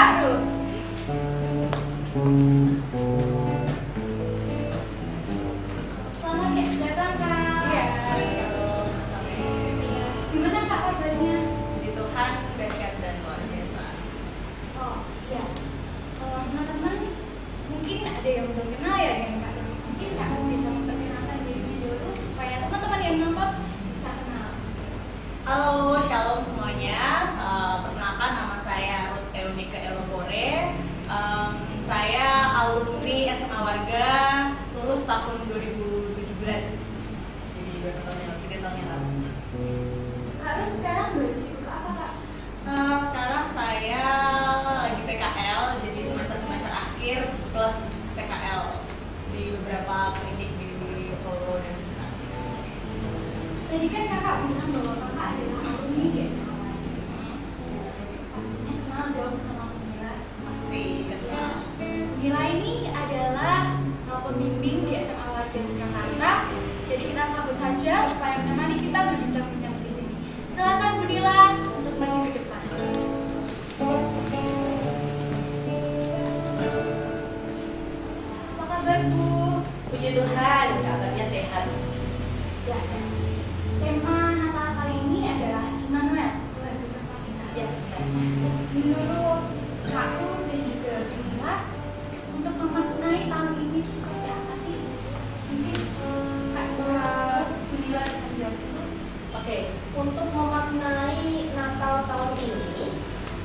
Kak Ruth. Selamat ya datang Kak. Iya, halo, Gimana Kak kabarnya? di Tuhan dahsyat dan luar biasa. Oh iya. Teman-teman mungkin ada yang belum kenal ya dengan Kak Ruth. Mungkin Kak Ruth bisa memperkenalkan dirinya dulu supaya teman-teman yang nonton bisa kenal. Halo, shalom semuanya. Perkenalkan nama saya Ruth Eunika Elobore. Saya alumni SMA Warga, lulus tahun 2017. Jadi 3 tahun yang lalu. Kak Ruth sekarang baru sibuk apa Kak? Sekarang saya lagi PKL, jadi semester akhir plus PKL di beberapa klinik di Solo dan sekitarnya. Tadi kan Kakak bilang bahwa Kakak adalah alumni di SMA Warga. Pastinya kenal dong sama Mila. Pasti kenal. Mila ini adalah pembimbing di SMA Warga Surakarta. Jadi kita sambut saja supaya menemani kita berbincang-bincang di sini. Silakan Bu Nila untuk maju ke depan. Apa kabar Bu? Puji Tuhan, kabarnya sehat. Ya, ya. Tema Natal kali ini adalah Immanuel, Tuhan beserta kita. Ya, Menurut Kak Ruth dan juga Bu Nila, untuk memaknai tahun ini itu seperti apa sih? Mungkin Kak Bu Nila bisa menjawab itu. Oke, untuk memaknai Natal tahun ini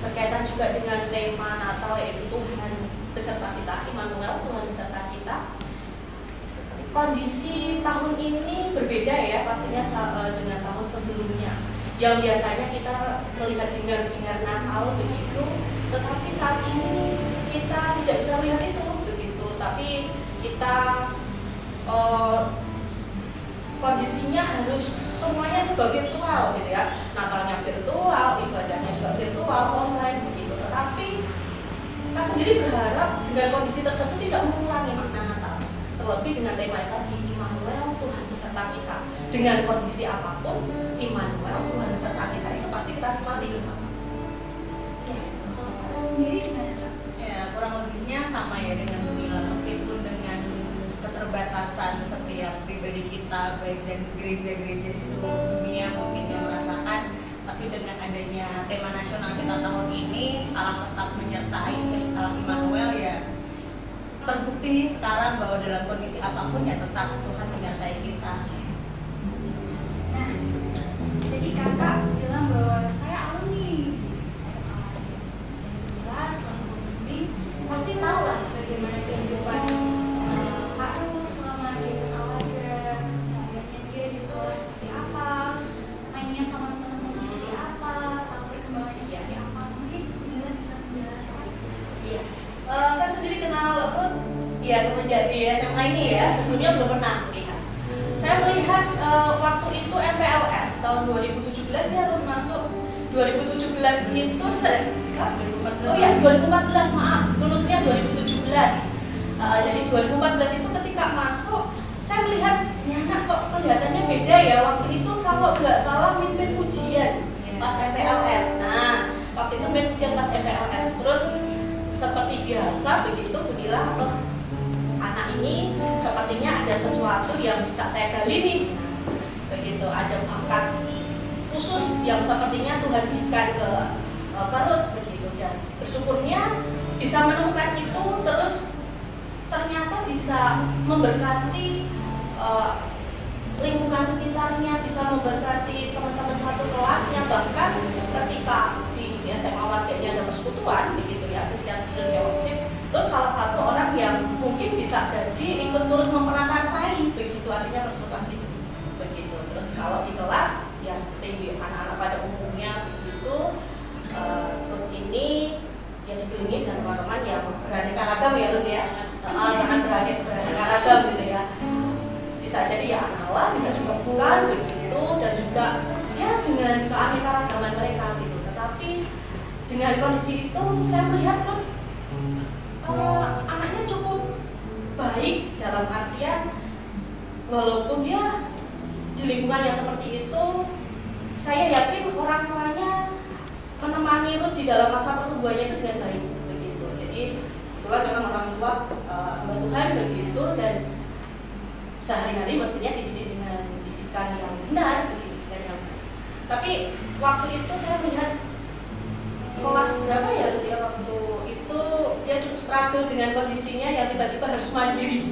berkaitan juga dengan tema Natal yaitu Tuhan beserta kita, Immanuel, Tuhan beserta kita. Kondisi tahun ini berbeda ya pastinya dengan tahun sebelumnya. Yang biasanya kita melihat dengar Natal begitu, tetapi saat ini kita tidak bisa melihat itu begitu, tapi kita kondisinya harus semuanya serba virtual gitu ya. Natalnya virtual, ibadahnya juga virtual, online begitu. Tetapi saya sendiri berharap dengan kondisi tersebut tidak mengurangi makna Natal. Terlebih dengan tema tadi, Immanuel, Tuhan beserta kita. Dengan kondisi apapun, Immanuel, Tuhan beserta kita itu pasti kita nikmati bersama. Ya, kalau Kak Ruth sendiri gimana Kak? Ya, kurang lebihnya sama ya dengan Mila, meskipun dengan keterbatasan setiap pribadi kita, baik dan gereja-gereja di seluruh dunia mungkin yang merasakan, tapi dengan adanya tema nasional kita tahun ini, Allah tetap menyertai, Allah Immanuel ya, terbukti sekarang bahwa dalam kondisi apapun ya tetap Tuhan menyertai kita. Nah, jadi Kakak bilang bahwa saya alumni SMA Warga. Mila selama pembimbing pasti tahu lah bagaimana kehidupan Kak Ruth selama di SMA Warga, sehariannya dia di sekolah seperti apa, mainnya sama teman-teman seperti apa, tahu perkembangannya seperti apa. Mungkin Mila bisa menjelaskan. Iya, saya sendiri kenal Ruth ya semenjak di SMA ini ya, sebelumnya belum pernah melihat. Saya melihat waktu itu MPLS tahun 2017 ya Ruth masuk. 2017 itu oh ya 2014 maaf, lulusnya 2017. Jadi 2014 itu ketika masuk, saya melihat anak kok kelihatannya beda ya. Waktu itu kalau nggak salah mimpin ujian pas MPLS. Nah, waktu itu mimpin ujian pas MPLS. Terus seperti biasa begitu bilang anak ini sepertinya ada sesuatu yang bisa saya gali nih. Begitu, ada bakat khusus yang sepertinya Tuhan berikan ke Ruth begitu, dan bersyukurnya bisa menemukan itu, terus ternyata bisa memberkati lingkungan sekitarnya, bisa memberkati teman-teman satu kelasnya, bahkan ketika di SMA Warganya ada persekutuan begitu ya, Christian Student Fellowship, Ruth salah satu orang yang mungkin bisa jadi ikut turut memperakarsai begitu, artinya persekutuan itu begitu. Terus kalau di kelas ya seperti anak-anak pada umumnya begitu, Ruth ini yang dikelilingi dengan teman-teman yang beraneka ragam ya Ruth ya, sangat beraneka ragam gitu ya. Bisa jadi ya anak Allah, bisa juga bukan begitu, dan juga ya dengan keanekaragaman mereka gitu. Tetapi dengan kondisi itu saya melihat Ruth anaknya cukup baik, dalam artian walaupun dia di lingkungan yang seperti itu, saya yakin orang tuanya menemani Ruth di dalam masa pertumbuhannya itu dengan baik. sehari-hari mestinya dididik dengan didikan yang benar, pendidikan yang baik. Tapi waktu itu saya melihat kelas berapa ya ketika waktu itu dia cukup struggle dengan kondisinya yang tiba-tiba harus mandiri.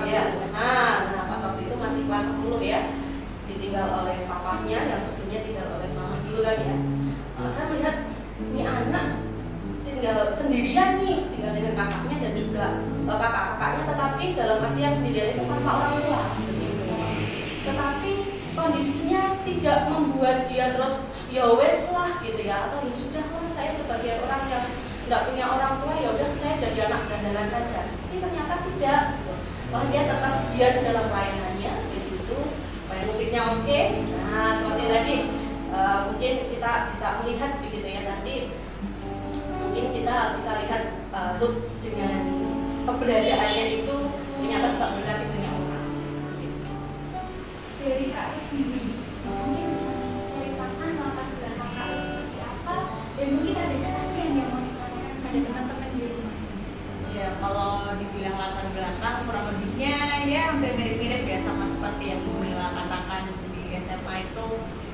Ya, nah pas waktu itu masih kelas 10 ya, ditinggal oleh papahnya yang sebelumnya tinggal oleh mama dulu kan ya. Saya melihat ini anak tinggal sendirian nih, tinggal dengan kakaknya dan juga kakak-kakaknya, tetapi dalam artian sendirian itu tanpa orang tua. Tetapi kondisinya tidak membuat dia terus ya wes lah gitu ya, atau ya sudah lah saya sebagai orang yang nggak punya orang tua ya udah saya jadi anak berandalan saja. Tapi ternyata tidak. Wah, dia tetap giat dalam pelayanannya, begitu. Main musiknya oke. Nah, seperti tadi mungkin kita bisa melihat begitu ya nanti. Mungkin kita bisa lihat Ruth dengan keberadaannya itu ternyata bisa berkati banyak orang. Dari Kak Ruth sendiri, mungkin bisa ceritakan latar belakang Kak Ruth seperti apa, dan mungkin ada kesaksian yang mau disampaikan pada teman-teman di rumah. Ya, kalau dibilang latar belakang kurang lebihnya ya hampir mirip-mirip ya sama seperti yang Bu Mila katakan di SMA itu,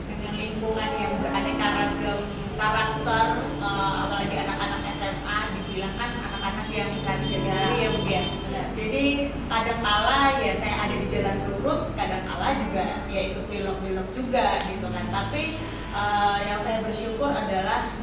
dengan lingkungan yang beraneka ragam karakter, apalagi anak-anak SMA dibilang kan anak-anak yang berani jadi diri ya Bu ya. Jadi kadang-kala ya saya ada di jalan lurus, kadang-kala juga ya itu belok-belok juga gitu kan. Tapi yang saya bersyukur adalah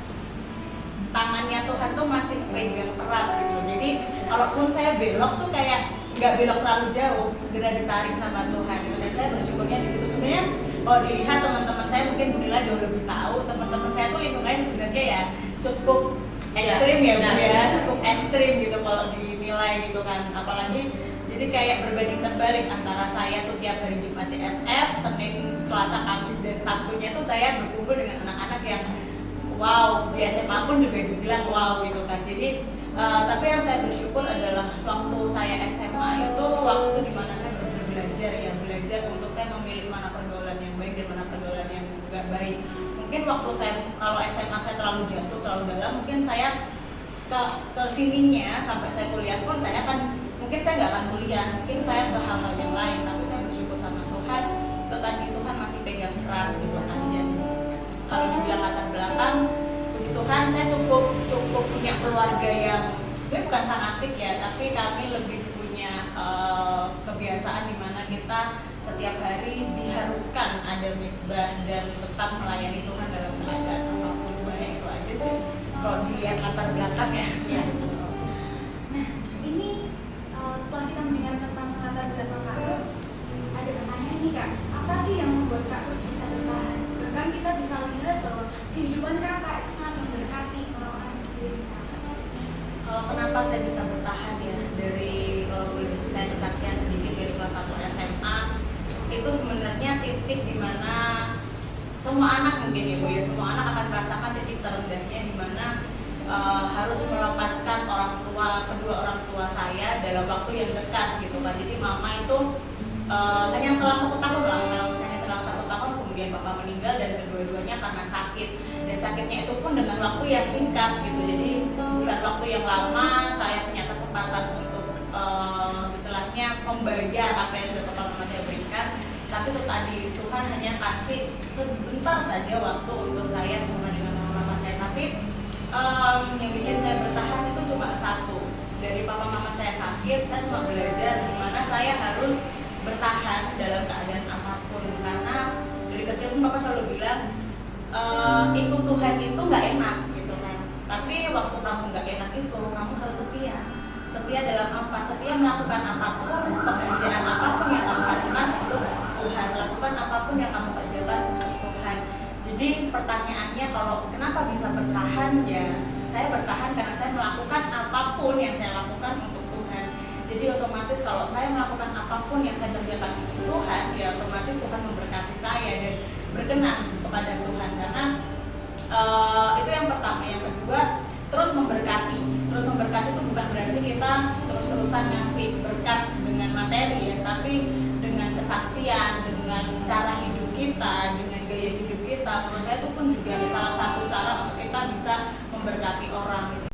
tangannya Tuhan tuh masih pegang erat gitu. Jadi kalaupun saya belok tuh kayak nggak belok terlalu jauh, segera ditarik sama Tuhan gitu. Dan saya bersyukurnya di situ. Sebenarnya kalau dilihat teman-teman saya mungkin Bu Nila jauh lebih tahu, teman-teman saya tuh lingkungannya sebenarnya ya cukup ekstrim ya Bu ya, cukup ekstrim gitu kalau dinilai gitu kan. Apalagi jadi kayak berbanding terbalik antara saya tuh tiap hari Jumat CSF, Senin, Selasa, Kamis dan Sabtunya tuh saya berkumpul dengan anak-anak yang wow, di SMA pun juga dibilang wow gitu kan. Jadi tapi yang saya bersyukur adalah waktu saya SMA itu waktu dimana saya belajar untuk saya memilih mana pergaulan yang baik dan mana pergaulan yang enggak baik. Mungkin waktu saya kalau SMA saya terlalu jatuh terlalu dalam, mungkin saya ke sininya sampai saya kuliah pun saya mungkin saya nggak akan kuliah, mungkin saya ke hal-hal yang lain. Tapi saya bersyukur sama Tuhan, itu tadi Tuhan masih pegang erat gitu kan. Dan kalau dibilang latar belakang, puji Tuhan saya cukup punya keluarga yang sebenarnya bukan fanatik ya, tapi kami lebih punya kebiasaan di mana kita setiap hari diharuskan ada misbah dan tetap melayani Tuhan dalam keadaan apapun. Sebenarnya itu aja sih kalau dilihat latar belakang ya. Nah, ini setelah kita mendengar tentang latar belakang Kak Ruth, ada pertanyaan nih Kak, apa sih yang membuat Kak Ruth bisa bertahan? Bahkan kita bisa lihat bahwa kehidupan Kakak itu sangat memberkati orang-orang di sekeliling Kakak. Kalau kenapa saya bisa bertahan ya, dari kalau boleh saya kesaksian sedikit dari kelas 1 SMA, itu sebenarnya titik dimana semua anak mungkin ya Bu ya, semua anak akan merasakan titik terendahnya dimana harus melepaskan kedua orang tua saya dalam waktu yang dekat gitu kan. Jadi mama itu hanya selang 1 tahun lah, hanya selang 1 tahun kemudian bapak meninggal dan kedua-duanya karena sakit, dan sakitnya itu pun dengan waktu yang singkat gitu. Jadi bukan waktu yang lama saya punya kesempatan untuk istilahnya membayar apa yang sudah bapak mama saya berikan, tapi itu tadi Tuhan hanya kasih sebentar saja waktu untuk saya bersama dengan mama saya. Tapi yang bikin saya bertahan itu cuma satu, dari papa mama saya sakit, saya cuma belajar gimana saya harus bertahan dalam keadaan apapun. Karena dari kecil pun bapak selalu bilang ikut Tuhan itu nggak enak gitu kan, tapi waktu kamu nggak enak itu kamu harus setia dalam apa? Setia melakukan apapun, pekerjaan apapun yang kamu lakukan untuk Tuhan, lakukan apapun yang kamu kerjakan untuk Tuhan. Jadi pertanyaannya kalau kenapa bisa bertahan, ya saya bertahan karena saya melakukan apapun yang saya lakukan untuk Tuhan. Jadi otomatis kalau saya melakukan apapun yang saya kerjakan untuk Tuhan, ya otomatis Tuhan memberkati saya dan berkenan kepada Tuhan. Karena itu yang pertama. Yang kedua, terus memberkati itu bukan berarti kita terus-terusan ngasih berkat dengan materi ya, tapi dengan kesaksian, dengan cara hidup kita, dengan gaya hidup kita. Menurut saya itu pun juga salah satu cara untuk kita bisa memberkati orang gitu.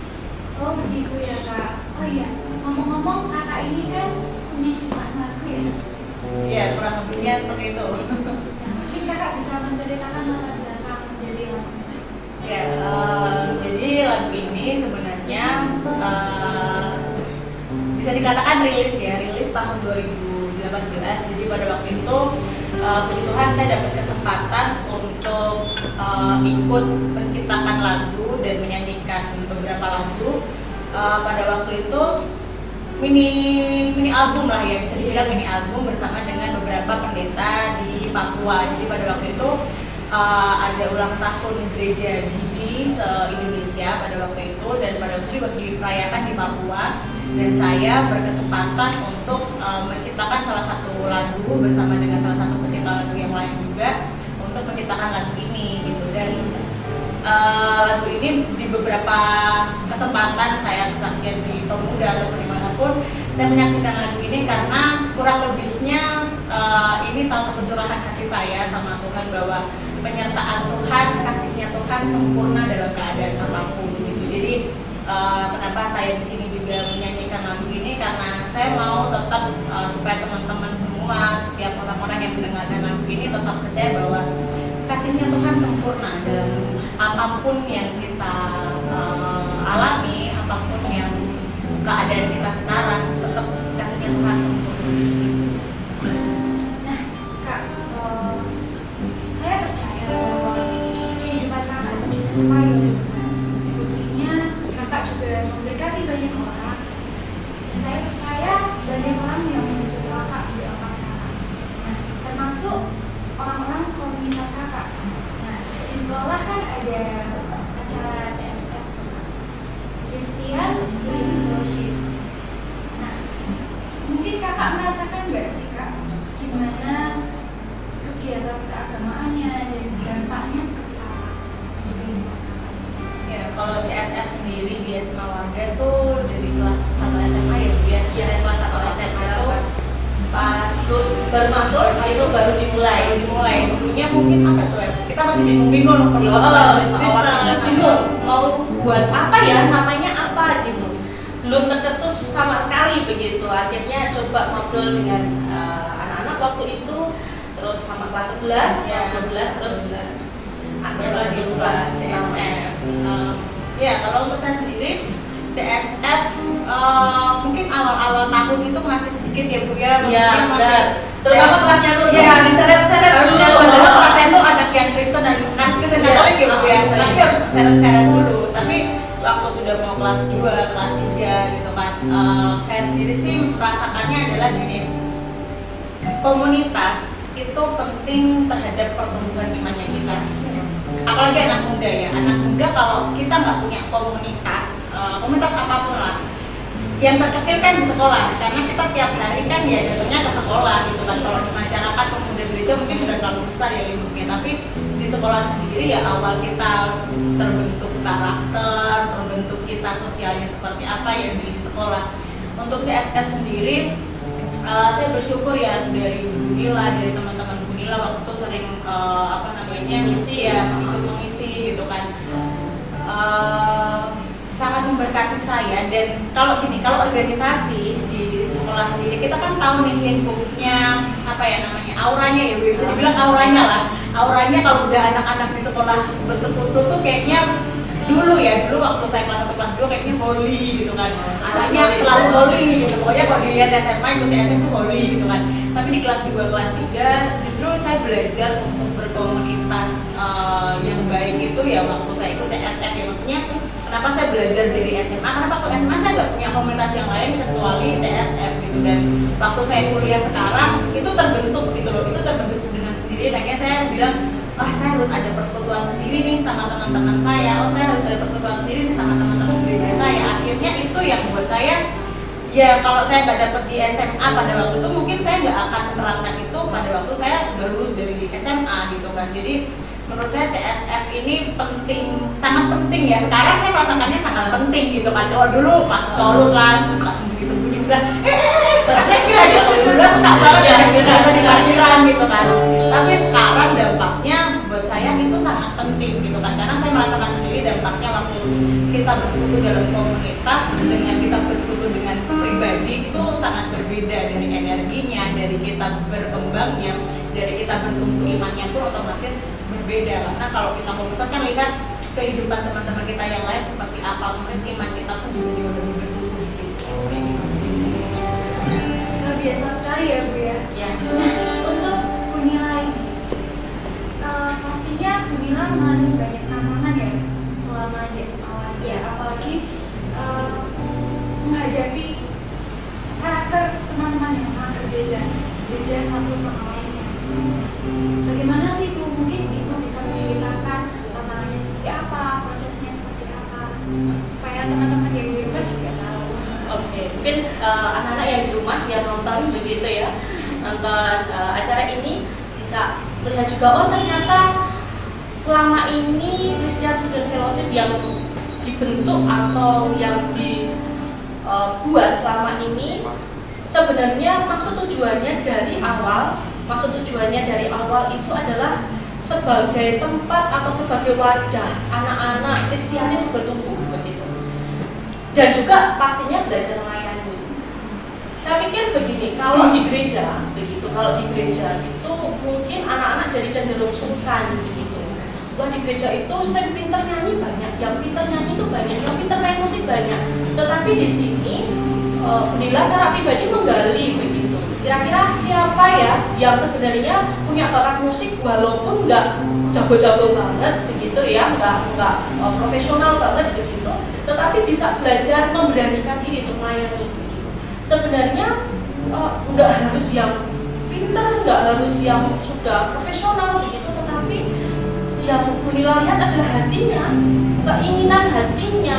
Oh begitu ya Kak. Oh iya, ngomong-ngomong Kakak ini kan punya ciptaan lagu ya. Ya kurang lebihnya seperti itu. Nah, mungkin kakak bisa menceritakan latar belakang dari lagu. Ya, jadi lagu ini sebenarnya bisa dikatakan rilis tahun 2018. Jadi pada waktu itu puji Tuhan saya dapat kesempatan untuk ikut menciptakan lagu dan menyanyikan beberapa lagu. Pada waktu itu mini album lah ya, bisa dibilang mini album bersama dengan beberapa pendeta di Papua. Jadi pada waktu itu ada ulang tahun gereja Gigi se-Indonesia pada waktu itu, dan pada waktu itu dirayakan di Papua, dan saya berkesempatan untuk menciptakan salah satu lagu bersama dengan salah satu pencipta lagu yang lain juga untuk menciptakan lagu ini gitu. Dan lagu ini di beberapa kesempatan saya kesaksian di Pemuda atau dimanapun saya menyaksikan lagu ini, karena kurang lebihnya ini salah satu curahan hati saya sama Tuhan, bahwa penyertaan Tuhan, kasihnya Tuhan sempurna dalam keadaan apapun gitu. Jadi kenapa saya di sini juga menyanyikan lagu ini, karena saya mau tetap supaya teman-teman semua, setiap orang-orang yang mendengarkan lagu ini tetap percaya bahwa kasihnya Tuhan sempurna dalam apapun yang kita alami, apapun yang keadaan kita sekarang, tetap kasihnya Tuhan sempurna. Nah, Kak, saya percaya bahwa kehidupan kakak itu disertai oleh Tuhan. Khususnya kakak juga memberkati banyak orang. Dan saya percaya banyak orang yang membutuhkan kakak di depan kakak. Nah, termasuk orang-orang komunitas kakak. Nah, di sekolah kan ada acara CSF, Christian Student Fellowship. Nah, mungkin kakak merasakan nggak sih kak, gimana kegiatan keagamaannya dan dampaknya seperti apa untuk kehidupan kakak? Ya, kalau CSF sendiri di SMA Warga tuh dari kelas 1 SMA ya Bu ya. Iya. Dari kelas 1 SMA itu pas lu baru masuk itu baru dimulai. Dulunya mungkin apa tuh ya? Kita masih bingung-bingung Bingung mau buat apa ya, namanya apa gitu, belum tercetus sama sekali begitu. Akhirnya coba ngobrol dengan anak-anak waktu itu, terus sama kelas 11, Ya. kelas 12, terus akhirnya lagi coba CSF. Ya, kalau untuk saya sendiri CSF mungkin awal-awal tahun itu masih sedikit ya Bu ya. Iya, Mungkin masih benar. Terutama kelasnya lu Iya, diseret-seret harusnya dulu. padahal kelasnya tuh anak yang Kristen dan kan Kristen Iya. Katolik ya Bu ya. Iya. Tapi harus seret-seret dulu. Tapi waktu sudah mau kelas 2, kelas 3 gitu kan, saya sendiri sih merasakannya adalah gini, komunitas itu penting terhadap pertumbuhan imannya kita. Apalagi anak muda ya, anak muda kalau kita nggak punya komunitas, komunitas apapun lah, yang terkecil kan di sekolah, karena kita tiap hari kan ya jatuhnya ke sekolah gitu kan. Kalau di masyarakat pemuda gereja mungkin sudah terlalu besar ya lingkupnya, tapi di sekolah sendiri ya awal kita terbentuk karakter, terbentuk kita sosialnya seperti apa ya di sekolah. Untuk CSF sendiri, saya bersyukur ya dari Bu Nila, dari teman-teman Bu Nila waktu itu sering mengisi ya, ikut mengisi gitu kan. Sangat memberkati saya. Dan kalau organisasi di sekolah sendiri kita kan tahu nih lingkupnya apa ya namanya, auranya ya, bisa dibilang auranya lah. Auranya kalau udah anak-anak di sekolah bersekutu tuh kayaknya dulu waktu saya kelas 1 kelas 2 kayaknya holy gitu kan. Anaknya terlalu holy gitu. Pokoknya kalau dilihat SMA itu CSF itu holy gitu kan. Tapi di kelas 2 kelas 3 justru saya belajar untuk berkomunitas yang baik itu ya waktu saya ikut CSF ya. Maksudnya kenapa saya belajar dari SMA? Karena waktu SMA saya nggak punya komunitas yang lain kecuali CSF gitu. Dan waktu saya kuliah sekarang itu terbentuk gitu loh, itu terbentuk dengan sendiri. Akhirnya saya bilang, saya harus ada persekutuan sendiri nih sama teman-teman saya. Saya harus ada persekutuan sendiri nih sama teman-teman gereja saya. Akhirnya itu yang buat saya, ya kalau saya nggak dapet di SMA pada waktu itu, mungkin saya nggak akan menerapkan itu pada waktu saya sudah lulus dari SMA gitu kan. Jadi menurut saya CSF ini penting, sangat penting ya. Sekarang saya merasakannya sangat penting gitu kan. Kalau dulu pas colok kan suka sembunyi-sembunyi bilang, CSF ya gitu. Dulu suka banget ya gitu, atau di parkiran gitu kan. Tapi sekarang dampaknya buat saya itu sangat penting gitu kan. Karena saya merasakan sendiri dampaknya waktu kita bersekutu dalam komunitas dengan kita bersekutu dengan pribadi itu sangat berbeda, dari energinya, dari kita kita berkembangnya, dari kita bertumbuh imannya pun otomatis berbeda. Karena kalau kita komunitas kan lihat kehidupan teman-teman kita yang lain seperti apa, otomatis iman kita pun juga lebih bertumbuh di situ. Kayak gitu sih. Luar biasa sekali ya Bu ya. Ya. Nah, untuk Bunila ini, pastinya Bunila mengalami banyak tantangan ya selama di SMA lagi ya, apalagi menghadapi karakter teman-teman yang sangat berbeda, beda satu sama lainnya. Bagaimana sih Bu? Mungkin Ibu bisa menceritakan tantangannya seperti apa, prosesnya seperti apa, supaya teman-teman yang di rumah juga tahu. Oke, mungkin anak-anak yang di rumah yang nonton begitu ya, nonton acara ini bisa melihat juga, oh ternyata selama ini Christian Student Fellowship yang dibentuk atau yang dibuat selama ini sebenarnya maksud tujuannya dari awal itu adalah sebagai tempat atau sebagai wadah anak-anak Kristiani untuk bertumbuh begitu, dan juga pastinya belajar melayani. Saya pikir begini, kalau di gereja itu mungkin anak-anak jadi cenderung sungkan begitu. Wah, di gereja itu saya pintar nyanyi banyak, yang pintar nyanyi itu banyak, yang pintar main musik banyak. Tetapi di sini Bunila secara pribadi menggali begitu. Kira-kira siapa ya yang sebenarnya punya bakat musik walaupun nggak jago-jago banget begitu ya, nggak profesional banget begitu, tetapi bisa belajar memberanikan diri untuk melayani begitu. Sebenarnya nggak harus yang pintar, nggak harus yang sudah profesional begitu, tetapi yang Bunila lihat adalah hatinya, keinginan hatinya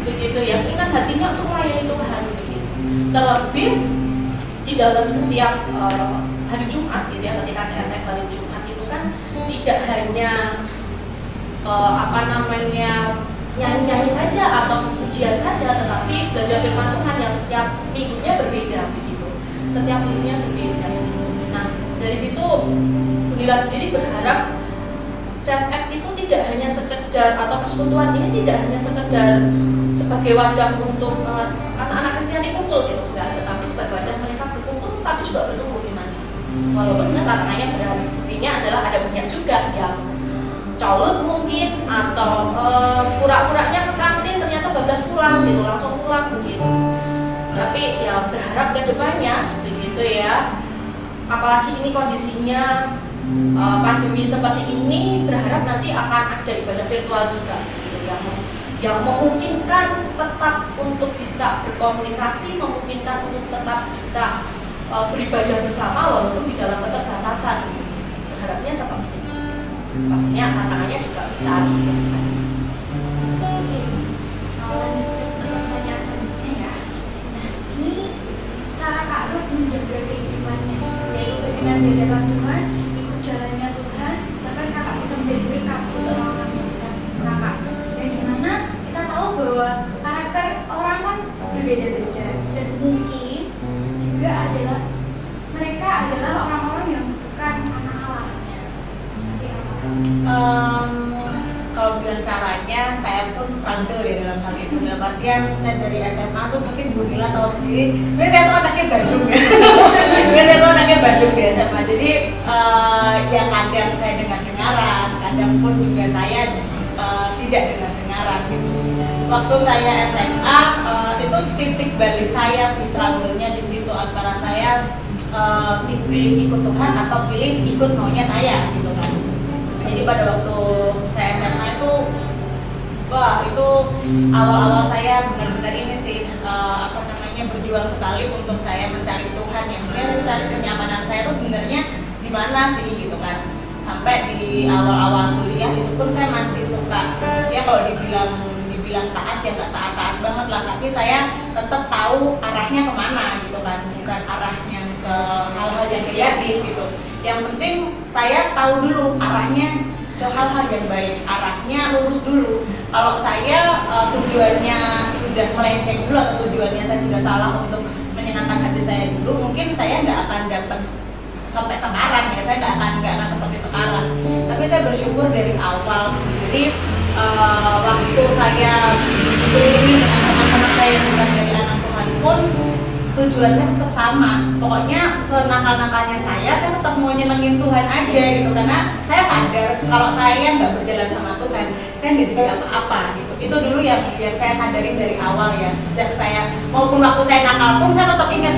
begitu ya, keinginan hatinya untuk melayani Tuhan begitu. Terlebih di dalam setiap hari Jumat gitu ya, ketika CSF hari Jumat itu kan tidak hanya nyanyi-nyanyi saja atau pujian saja, tetapi belajar firman Tuhan yang setiap minggunya berbeda begitu, setiap minggunya berbeda. Nah, dari situ Bunila sendiri berharap CSF itu tidak hanya sekedar, atau persekutuan ini tidak hanya sekedar sebagai wadah untuk anak-anak Kristiani kumpul gitu, enggak, tetapi sebagai wadah mereka berkumpul tapi juga bertumbuh imannya. Walaupun tantangannya berartinya adalah ada banyak juga yang colot mungkin, atau pura-puranya ke kantin ternyata bablas pulang gitu, langsung pulang begitu. Tapi ya berharap ke depannya begitu ya, apalagi ini kondisinya pandemi seperti ini, berharap nanti akan ada ibadah virtual juga gitu, yang memungkinkan tetap untuk bisa berkomunikasi, memungkinkan untuk tetap bisa beribadah bersama walaupun di dalam keterbatasan. Berharapnya seperti itu. Pastinya tantangannya juga besar gitu. Lanjut ke pertanyaan selanjutnya ya. Nah, ini cara Kak Ruth menjaga kehidupannya, yaitu berkenan di hadapan Tuhan, ikut jalannya Tuhan, bahkan Kakak bisa menjadi berkat untuk orang-orang di sekitar Kakak. Dan gimana kita tahu bahwa karakter orang kan berbeda-beda, dan mungkin juga adalah mereka adalah orang-orang yang bukan anak Allah. Seperti apa? Kalau bilang caranya, saya pun struggle ya dalam hal itu. Dalam artian saya dari SMA tuh mungkin Bunila tahu sendiri, tapi saya tuh anaknya Bandung ya. Saya tuh anaknya Bandung di SMA. Jadi ya kadang saya dengar-dengaran, kadang pun juga saya tidak dengar-dengaran gitu. Waktu saya SMA itu titik balik saya sih struggle-nya di situ, antara saya pilih ikut Tuhan atau pilih ikut maunya saya gitu kan. Jadi pada waktu saya SMA itu, wah itu awal-awal saya benar-benar ini sih berjuang sekali untuk saya mencari Tuhan, yang sebenarnya mencari kenyamanan saya itu sebenarnya di mana sih gitu kan. Sampai di awal-awal kuliah itu pun saya masih suka, ya kalau dibilang taat ya nggak taat-taat banget lah, tapi saya tetap tahu arahnya kemana gitu kan, bukan arahnya ke hal-hal yang kreatif gitu. Yang penting saya tahu dulu arahnya ke hal-hal yang baik, arahnya lurus dulu. Kalau saya tujuannya sudah melenceng dulu, atau tujuannya saya sudah salah untuk menyenangkan hati saya dulu, mungkin saya nggak akan dapat sampai sekarang ya, saya nggak akan seperti sekarang. Tapi saya bersyukur dari awal sendiri, waktu saya berkeliling dengan teman-teman saya yang bukan dari anak Tuhan pun, tujuan saya tetap sama. Pokoknya senakal-nakalnya saya tetap mau nyenengin Tuhan aja gitu, karena saya sadar kalau saya nggak berjalan sama Tuhan, saya nggak jadi apa-apa gitu. Itu dulu yang saya sadarin dari awal ya. Sejak saya maupun waktu saya nakal pun saya tetap ingat,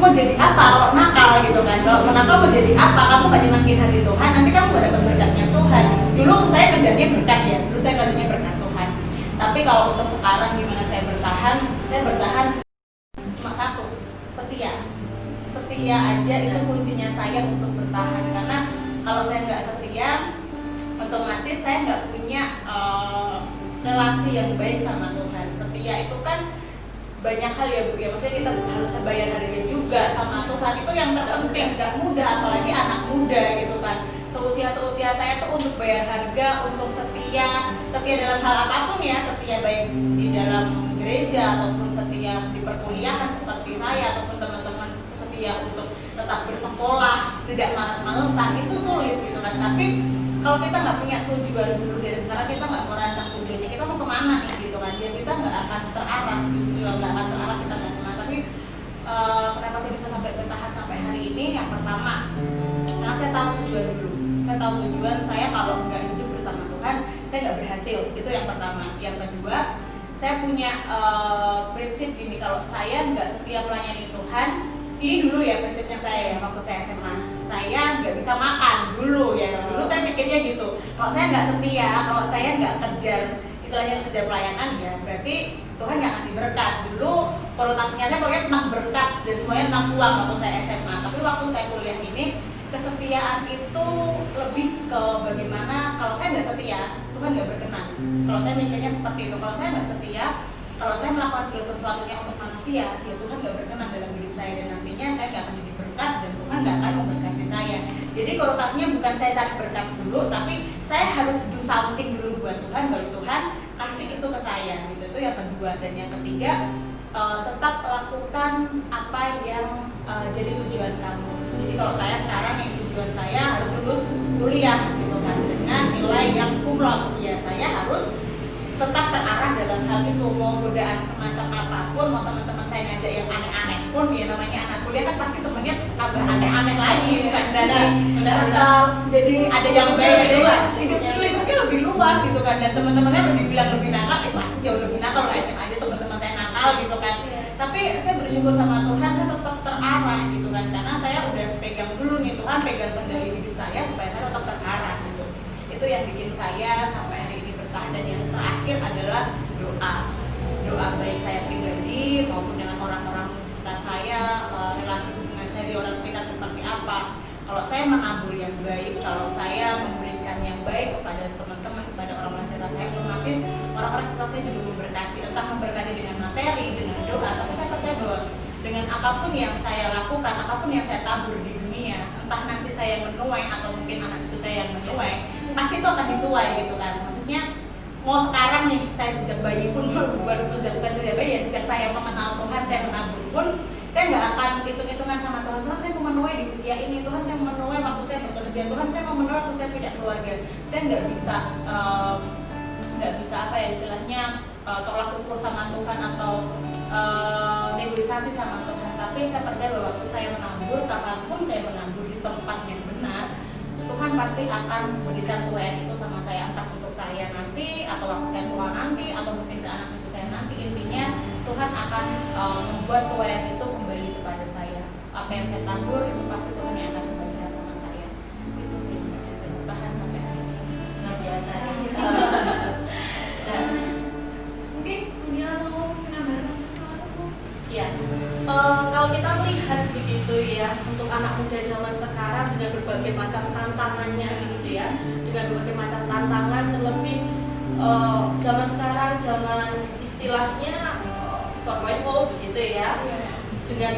mau jadi apa kalau nakal gitu kan. Kalau menakal mau jadi apa, kamu nggak nyenengin hati Tuhan, nanti kamu nggak dapat berkatnya Tuhan. Dulu saya kerjanya berkat ya, dulu saya kerjanya berkat Tuhan. Tapi kalau untuk sekarang gimana saya bertahan cuma satu, setia aja. Itu kuncinya saya untuk bertahan, karena kalau saya nggak setia, otomatis saya nggak punya relasi yang baik sama Tuhan. Setia itu kan banyak hal ya Bu ya, maksudnya kita harus bayar harga juga sama Tuhan, itu yang terpenting. Gak mudah, apalagi anak muda gitu kan. Seusia saya tuh untuk bayar harga, untuk setia dalam hal apapun ya, setia baik di dalam gereja ataupun setia di perkuliahan seperti saya, ataupun teman-teman setia untuk tetap bersekolah, tidak malas-malesan, itu sulit gitu kan. Tapi kalau kita nggak punya tujuan dulu dari sekarang, kita nggak merancang tujuannya, kita mau kemana nih gitu kan, ya kita nggak akan terarah gitu, nggak akan terarah, kita nggak kemana. Tapi kenapa saya bisa sampai bertahan sampai hari ini? Yang pertama, karena saya tahu tujuan dulu. Saya tahu tujuan saya, kalau nggak hidup bersama Tuhan, saya nggak berhasil. Itu yang pertama. Yang kedua, saya punya prinsip gini, kalau saya nggak setia melayani Tuhan, ini dulu ya prinsipnya saya ya, waktu saya SMA, saya nggak bisa makan dulu ya. Dulu saya pikirnya gitu, kalau saya nggak setia, kalau saya nggak kejar, istilahnya kejar pelayanan, ya berarti Tuhan nggak ngasih berkat. Dulu konotasinya saya pokoknya tentang berkat dan semuanya tentang uang waktu saya SMA. Tapi waktu saya kuliah ini, kesetiaan itu lebih ke bagaimana kalau saya nggak setia, Tuhan nggak berkenan. Kalau saya mikirnya seperti itu, kalau saya nggak setia, kalau saya melakukan segala sesuatunya untuk manusia, ya Tuhan nggak berkenan dalam hidup saya, dan nantinya saya nggak akan jadi berkat dan Tuhan nggak akan memberkati saya. Jadi konotasinya bukan saya cari berkat dulu, tapi saya harus do something dulu buat Tuhan, baru Tuhan kasih itu ke saya. Gitu. Itu yang kedua. Dan yang ketiga, tetap lakukan apa yang jadi tujuan kamu. Jadi kalau saya sekarang yang tujuan saya harus lulus kuliah gitu kan, dengan nilai yang cum laude, ya saya harus tetap terarah dalam hal itu. Mau godaan semacam apapun, mau teman-teman saya ngajak yang aneh-aneh pun, ya namanya anak kuliah kan pasti temennya tambah aneh-aneh lagi kan, jadi ada yang beda, hidupnya lebih luas gitu kan, dan teman-temannya lebih bilang lebih nakal, pasti jauh lebih nakal. Lah SMA aja teman-teman saya nakal gitu kan. Tapi saya bersyukur sama Tuhan, saya tetap terarah gitu kan, karena saya udah pegang dulu nih, Tuhan pegang kendali hidup saya supaya saya tetap terarah gitu. Itu yang bikin saya sampai hari ini bertahan. Dan yang terakhir adalah doa baik saya pribadi maupun dengan orang-orang sekitar saya, relasi hubungan saya di orang sekitar seperti apa. Kalau saya menabur yang baik, kalau saya memberikan yang baik kepada teman-teman, kepada orang-orang sekitar saya, otomatis orang-orang sekitar saya juga memberkati, entah memberkati dengan materi, dengan doa. Tapi saya percaya bahwa dengan apapun yang saya lakukan, apapun yang saya tabur di dunia, entah nanti saya menuai atau mungkin anak cucu saya yang menuai, pasti itu akan dituai gitu kan. Maksudnya mau sekarang nih, saya sejak bayi pun, bukan sejak bayi ya, sejak saya mengenal Tuhan, saya menabur pun, saya nggak akan hitung-hitungan sama Tuhan. Tuhan, saya mau menuai di usia ini, Tuhan saya mau menuai waktu saya bekerja, Tuhan saya mau menuai waktu saya punya keluarga. Saya nggak bisa apa ya istilahnya, tolak ukur sama Tuhan atau negosiasi sama Tuhan. Tapi saya percaya bahwa waktu saya menabur, kapanpun saya menabur di tempat yang benar, Tuhan pasti akan berikan tuaian itu sama saya, entah untuk saya nanti, atau waktu saya tua nanti, atau mungkin ke anak cucu saya nanti. Intinya Tuhan akan membuat tuaian itu kembali kepada saya. Apa yang saya tabur itu pasti Tuhan yang akan kembalikan sama saya. Itu sih, saya bertahan sampai hari ini. Luar biasa. Mungkin Mila mau menambahkan sesuatu Bu? Ya, kalau kita melihat begitu ya, untuk anak muda zaman sekarang dengan berbagai macam tantangannya begitu ya, dengan berbagai macam tantangan, terlebih zaman sekarang, zaman istilahnya 4.0 begitu ya, dengan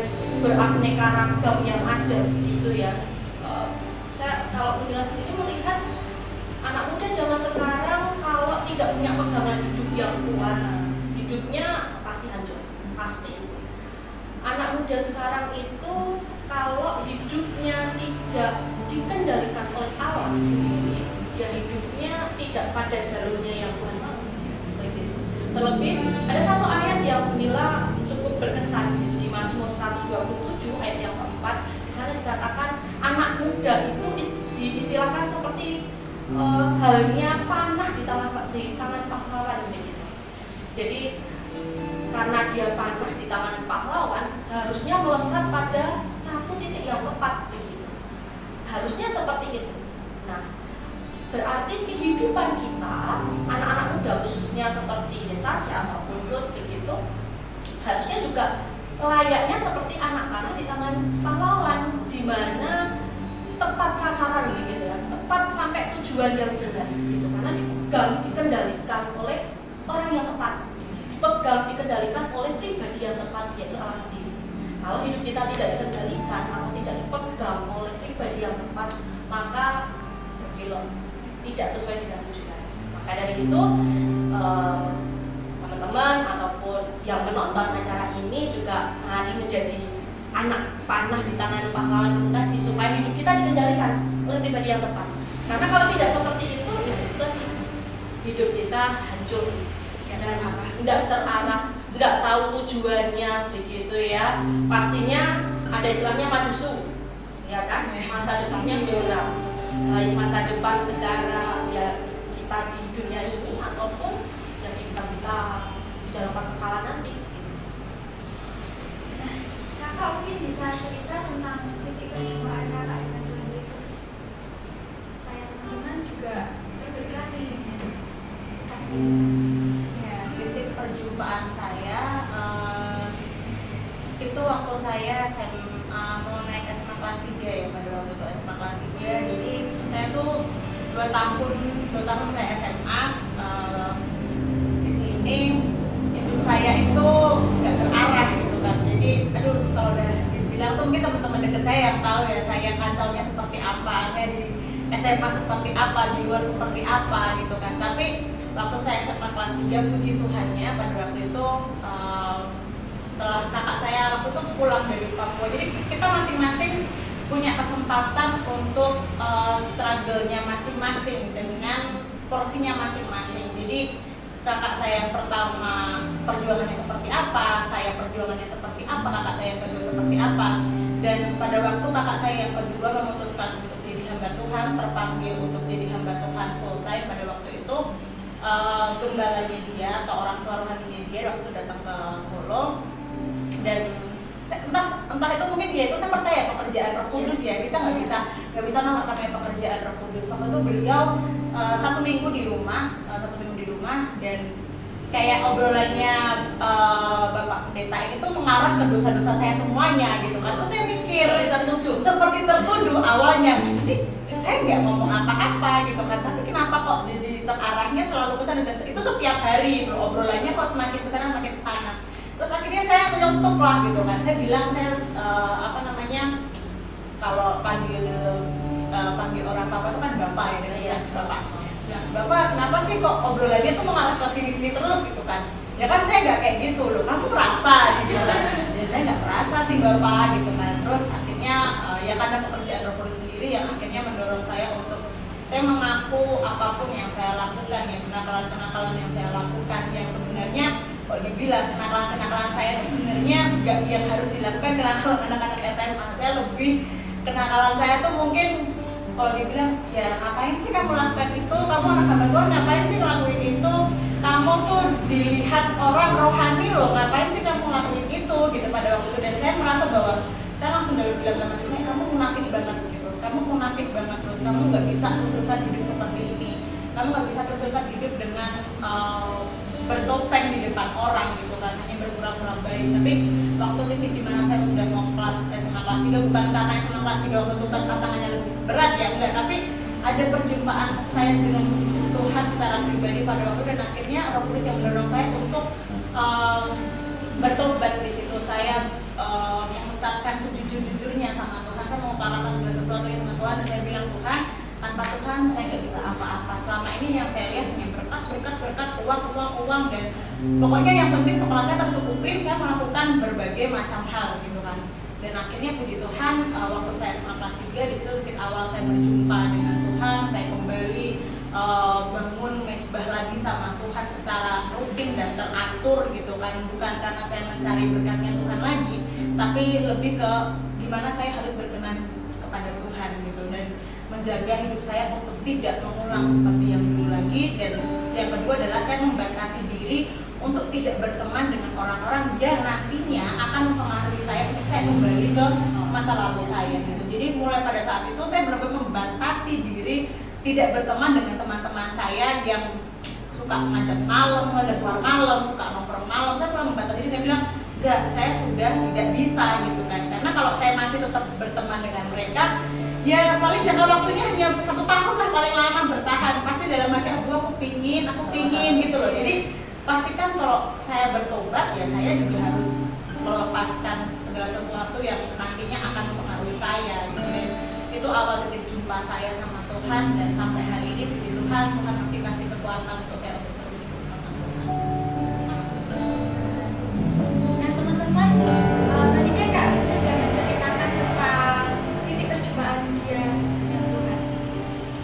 beraneka ragam yang ada gitu ya. Saya kalau Mila sendiri melihat anak muda zaman sekarang kalau tidak punya pegangan hidup yang kuat, hidupnya pasti hancur, pasti. Anak muda sekarang itu kalau hidupnya tidak dikendalikan oleh Allah sendiri, ya hidupnya tidak pada jalurnya yang Tuhan mau. Begitu. Terlebih ada satu ayat yang Mila cukup berkesan gitu, di Mazmur 119 halnya panah di tangan pahlawan begitu. Jadi karena dia panah di tangan pahlawan, harusnya melesat pada satu titik yang tepat begitu. Harusnya seperti itu. Nah, berarti kehidupan kita, anak-anak muda khususnya seperti Destasya ataupun Ruth begitu, harusnya juga layaknya seperti anak panah di tangan pahlawan, di mana tepat sasaran begitu ya, tepat sampai tujuan yang jelas gitu, karena dipegang, dikendalikan oleh orang yang tepat, dipegang, dikendalikan oleh pribadi yang tepat, yaitu Allah sendiri. Kalau hidup kita tidak dikendalikan atau tidak dipegang oleh pribadi yang tepat, maka berbelok, tidak sesuai dengan tujuan. Maka dari itu teman-teman ataupun yang menonton acara ini juga mari menjadi anak panah di tangan pahlawan itu tadi, supaya hidup kita dikendalikan oleh pribadi yang tepat. Karena kalau tidak seperti itu, ya itu tadi, hidup kita hancur dan tidak terarah, nggak tahu tujuannya begitu ya. Pastinya ada istilahnya madesu, ya kan? Masa depannya suram, baik masa depan secara ya kita di dunia ini ataupun ya kita di dalam kekekalan nanti. Nah, kakak mungkin bisa cerita tentang titik perjumpaan kakak dengan Tuhan Yesus, supaya teman-teman juga terberkati dengan kesaksian. Ya, titik perjumpaan saya itu waktu saya mau naik SMA kelas 3 ya, pada waktu itu SMA kelas 3. Jadi saya tuh 2 tahun saya SMA di sini. Hidup saya itu nggak terarah gitu kan. Jadi aduh, kalau udah dibilang tuh mungkin teman-teman dekat saya yang tahu ya, saya kacaunya seperti apa, saya di SMA seperti apa, di luar seperti apa gitu kan. Tapi waktu saya SMA kelas 3, puji Tuhannya pada waktu itu setelah kakak saya waktu itu pulang dari Papua, jadi kita masing-masing punya kesempatan untuk struggle-nya masing-masing dengan porsinya masing-masing. Jadi kakak saya yang pertama perjuangannya seperti apa, saya perjuangannya seperti apa, kakak saya yang kedua seperti apa. Dan pada waktu kakak saya yang kedua memutuskan untuk jadi hamba Tuhan, terpanggil untuk jadi hamba Tuhan full time, pada waktu itu gembalanya dia atau orang tua rohaninya dia waktu itu datang ke Solo. Dan entah itu mungkin dia itu, saya percaya pekerjaan Roh Kudus ya, kita nggak bisa nolak namanya pekerjaan Roh Kudus. Waktu itu beliau 1 minggu di rumah, dan kayak obrolannya Bapak Pendeta ini tuh mengarah ke dosa-dosa saya semuanya gitu kan. Terus saya mikir seperti tertuduh awalnya, jadi saya nggak ngomong apa-apa gitu kan, tapi kenapa kok jadi terarahnya selalu kesana, dan itu setiap hari obrolannya kok semakin kesana semakin kesana. Terus akhirnya saya menyentuh lah gitu kan, saya bilang kalau panggil orang Papa itu kan Bapak ya, Bapak. Bilang, Bapak kenapa sih kok obrolannya tuh mengarah ke sini-sini terus gitu kan? Ya kan saya nggak kayak gitu loh, kamu merasa gitu kan? Ya saya nggak merasa sih Bapak gitu kan. Terus akhirnya ya karena pekerjaan Roh Kudus sendiri yang akhirnya mendorong saya untuk saya mengaku apapun yang saya lakukan, ya kenakalan-kenakalan yang saya lakukan, yang sebenarnya kalau dibilang kenakalan-kenakalan saya itu sebenarnya nggak yang harus dilakukan kenakalan anak-anak SMA. Saya lebih kenakalan saya tuh mungkin kalau dibilang ya ngapain sih kamu lakukan itu, kamu anak hamba Tuhan ngapain sih ngelakuin itu, kamu tuh dilihat orang rohani loh, ngapain sih kamu ngelakuin itu gitu pada waktu itu. Dan saya merasa bahwa saya langsung dari bilang sama diri saya, kamu munafik banget gitu, kamu munafik banget loh, kamu nggak bisa terus-terusan hidup seperti ini, kamu nggak bisa terus-terusan hidup dengan bertopeng di depan orang gitu kan, hanya berpura-pura baik. Tapi waktu titik dimana saya sudah mau kelas SMA kelas 3, bukan karena SMA kelas 3 waktu itu kan tantangannya lebih berat ya, enggak, tapi ada perjumpaan saya dengan Tuhan secara pribadi pada waktu, dan akhirnya Roh Kudus yang mendorong saya untuk bertobat. Di situ saya mengucapkan sejujur-jujurnya sama Tuhan, saya mengutarakan segala sesuatu yang sama Tuhan, dan saya bilang, Tuhan, tanpa Tuhan saya nggak bisa apa-apa. Selama ini yang saya lihat hanya berkat, uang, dan pokoknya yang penting sekolah saya tercukupin, saya melakukan berbagai macam hal gitu kan. Dan akhirnya puji Tuhan waktu saya SMA kelas 3, di situ titik awal saya berjumpa dengan Tuhan. Saya kembali bangun mesbah lagi sama Tuhan secara rutin dan teratur gitu kan, bukan karena saya mencari berkatnya Tuhan lagi, tapi lebih ke gimana saya harus berkenan kepada Tuhan gitu, dan menjaga hidup saya untuk tidak mengulang seperti yang dulu lagi. Dan yang kedua adalah saya membatasi diri untuk tidak berteman dengan orang-orang yang nantinya akan mempengaruhi saya ketika saya kembali ke masa lalu saya gitu. Jadi mulai pada saat itu saya benar-benar membatasi diri tidak berteman dengan teman-teman saya yang suka ngajak malam, ada keluar malam, suka nongkrong malam. Saya pernah membatasi diri, saya bilang enggak, saya sudah tidak bisa gitu kan. Karena kalau saya masih tetap berteman dengan mereka, ya paling jangka waktunya hanya 1 tahun lah paling lama bertahan. Pasti dalam hati aku pingin gitu loh. Jadi pastikan kalau saya bertobat ya saya juga harus melepaskan segala sesuatu yang nantinya akan mempengaruhi saya gitu. Dan itu awal titik jumpa saya sama Tuhan, dan sampai hari ini puji Tuhan masih kasih kekuatan untuk saya untuk terus hidup sama Tuhan. Nah teman-teman, tadi kan Kak sudah menceritakan tentang titik perjumpaan dia dengan Tuhan.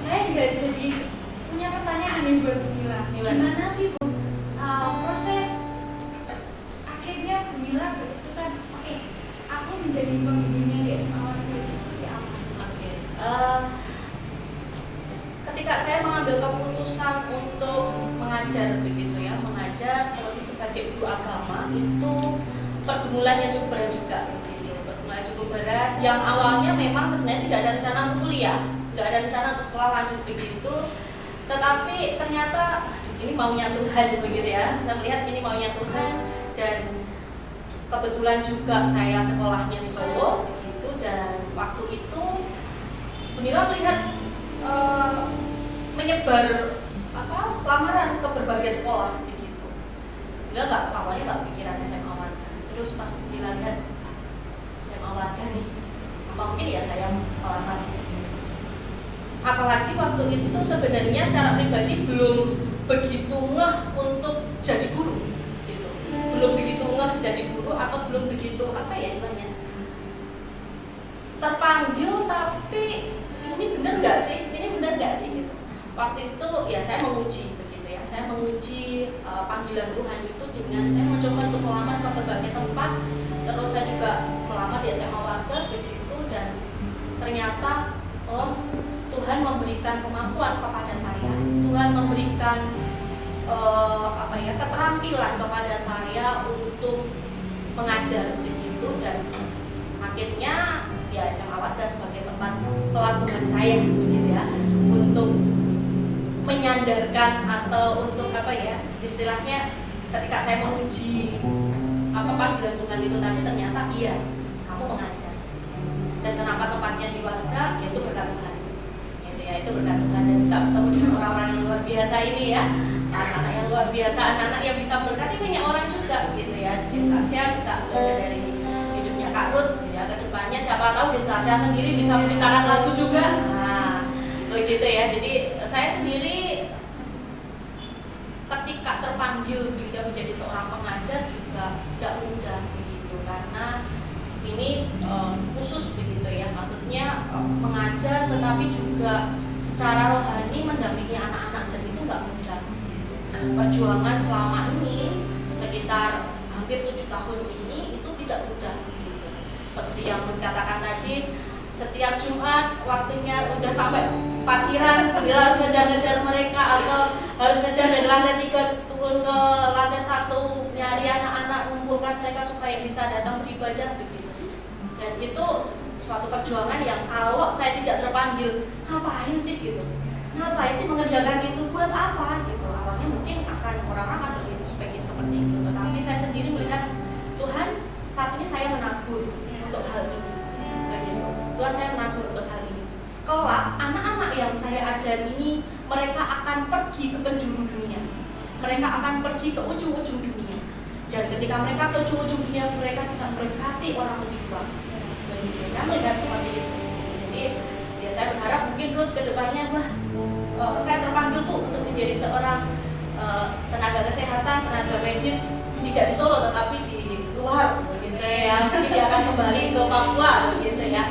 Saya juga jadi punya pertanyaan nih buat Mila. Gimana sih Bu proses akhirnya Mila berkeputusan, oke, aku menjadi pembimbingnya di SMA Warga itu seperti apa? Oke. Ketika saya mengambil keputusan untuk mengajar begitu ya, mengajar terlebih sebagai guru agama, itu pergumulannya cukup berat juga begitu. Pergumulan cukup berat yang awalnya memang sebenarnya tidak ada rencana untuk kuliah, tidak ada rencana untuk sekolah lanjut begitu. Tetapi ternyata ini maunya Tuhan begitu ya. Kita melihat ini maunya Tuhan, dan kebetulan juga saya sekolahnya di Solo begitu, dan waktu itu Bunila melihat menyebar lamaran ke berbagai sekolah begitu. Bunila awalnya nggak pikiran SMA Warga. Terus pas Bunila lihat SMA Warga nih, apa mungkin ya saya melamar di sini. Apalagi waktu itu sebenarnya secara pribadi belum begitu ngeh untuk jadi guru gitu. Belum begitu ngeh jadi guru, atau belum begitu apa ya istilahnya, terpanggil, tapi ini benar nggak sih gitu. Waktu itu ya saya menguji begitu ya, saya menguji panggilan Tuhan itu dengan saya mencoba untuk melamar ke berbagai tempat. Terus saya juga melamar di SMA Warga begitu, dan ternyata Tuhan memberikan kemampuan kepada saya. Tuhan memberikan keterampilan kepada saya untuk mengajar begitu, dan akhirnya ya SMA Warga sebagai tempat pelabuhan saya begitu ya, untuk menyandarkan atau untuk istilahnya ketika saya menguji panggilan Tuhan itu tadi, ternyata iya, kamu mengajar. Dan kenapa tempatnya di Warga, yaitu berkat Tuhan. Itu berkat Tuhan, dan bisa bertemu dengan orang-orang yang luar biasa ini ya, anak-anak yang luar biasa, anak-anak yang bisa berkati banyak orang juga gitu ya. Di Stasia bisa belajar dari hidupnya Kak Ruth ya, ke depannya siapa tahu di Stasia sendiri bisa menciptakan lagu juga. Nah, begitu ya. Jadi saya sendiri ketika terpanggil juga menjadi seorang pengajar juga tidak mudah begitu, karena ini khusus begitu ya, maksudnya mengajar tetapi juga secara rohani mendampingi anak-anak, dan itu nggak mudah. Perjuangan selama ini sekitar hampir 7 tahun ini itu tidak mudah gitu. Seperti yang dikatakan tadi, setiap Jumat waktunya udah sampai parkiran, dia harus ngejar-ngejar mereka, atau harus ngejar dari lantai 3 turun ke lantai 1, nyari anak-anak, mengumpulkan mereka supaya bisa datang beribadah begitu. Dan itu suatu perjuangan yang kalau saya tidak terpanggil, ngapain sih gitu, ngapain sih mengerjakan itu, buat apa gitu. Awalnya mungkin orang akan berpikir seperti itu, tetapi saya sendiri melihat Tuhan, saat ini saya menabur untuk hal ini begitu. Tuhan, saya menabur untuk hal ini. Kelak anak-anak yang saya ajar ini, mereka akan pergi ke penjuru dunia, mereka akan pergi ke ujung-ujung dunia, dan ketika mereka ke ujung-ujung dunia, mereka bisa memberkati orang lebih luas. Saya melihat seperti itu. Jadi ya saya berharap mungkin Ruth kedepannya saya terpanggil Bu untuk menjadi seorang tenaga kesehatan, tenaga medis, tidak di Solo tetapi di luar begitu ya. Mungkin dia akan kembali ke Papua begitu ya.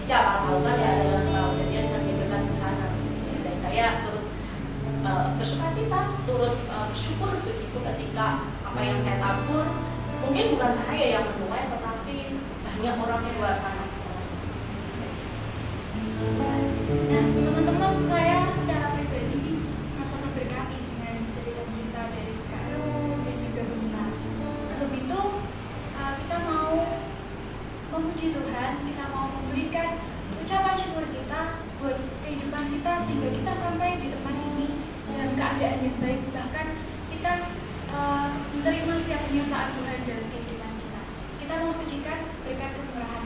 Siapa tahu kan ya, ada yang tahu, jadi dia bisa diberikan ke sana. Dan saya turut bersukacita, turut bersyukur begitu ketika apa yang saya tabur mungkin bukan saya yang menuai, tetapi banyak orang di luar sana. Nah, teman-teman, saya secara pribadi merasa terberkati dengan cerita-cerita dari Kak Ru dan juga Bunda. Sebelum itu, kita mau memuji Tuhan, kita mau memberikan ucapan syukur kita buat kehidupan kita sehingga kita sampai di tempat ini dalam keadaan yang baik, bahkan kita menerima setiap penyertaan Tuhan dalam kehidupan kita. Kita mau pujikan berkat kemurahan.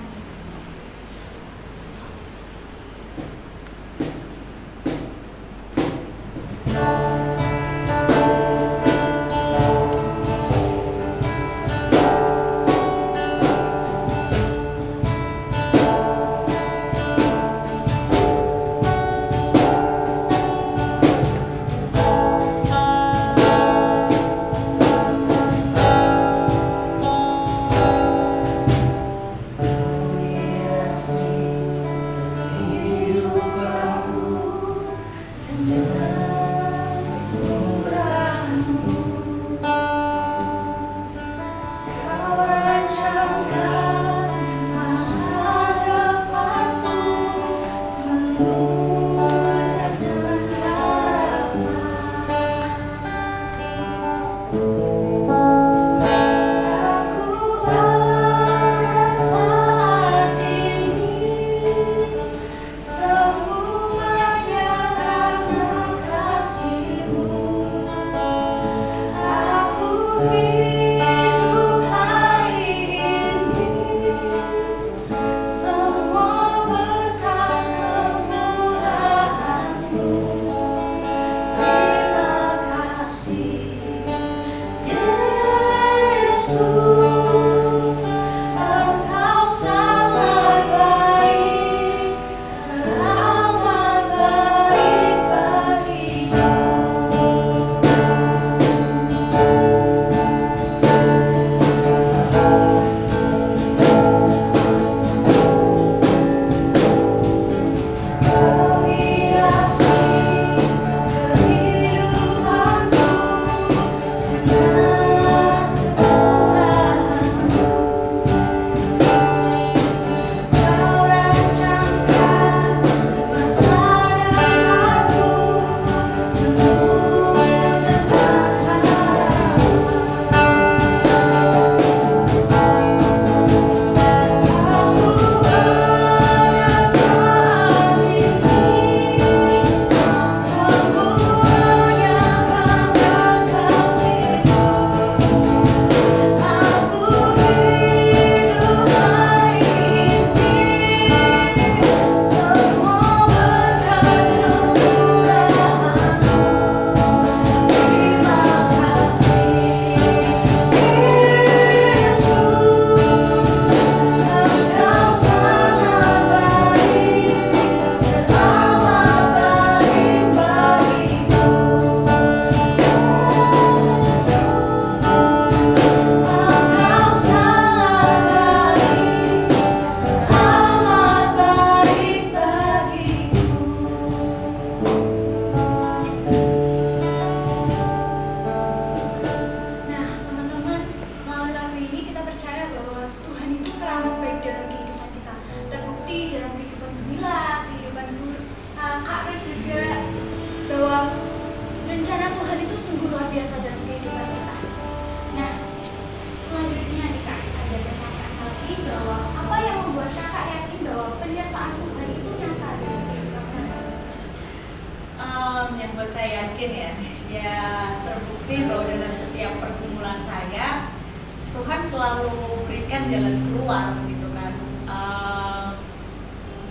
Yang buat saya yakin ya terbukti bahwa dalam setiap pergumulan saya Tuhan selalu berikan jalan keluar gitu kan.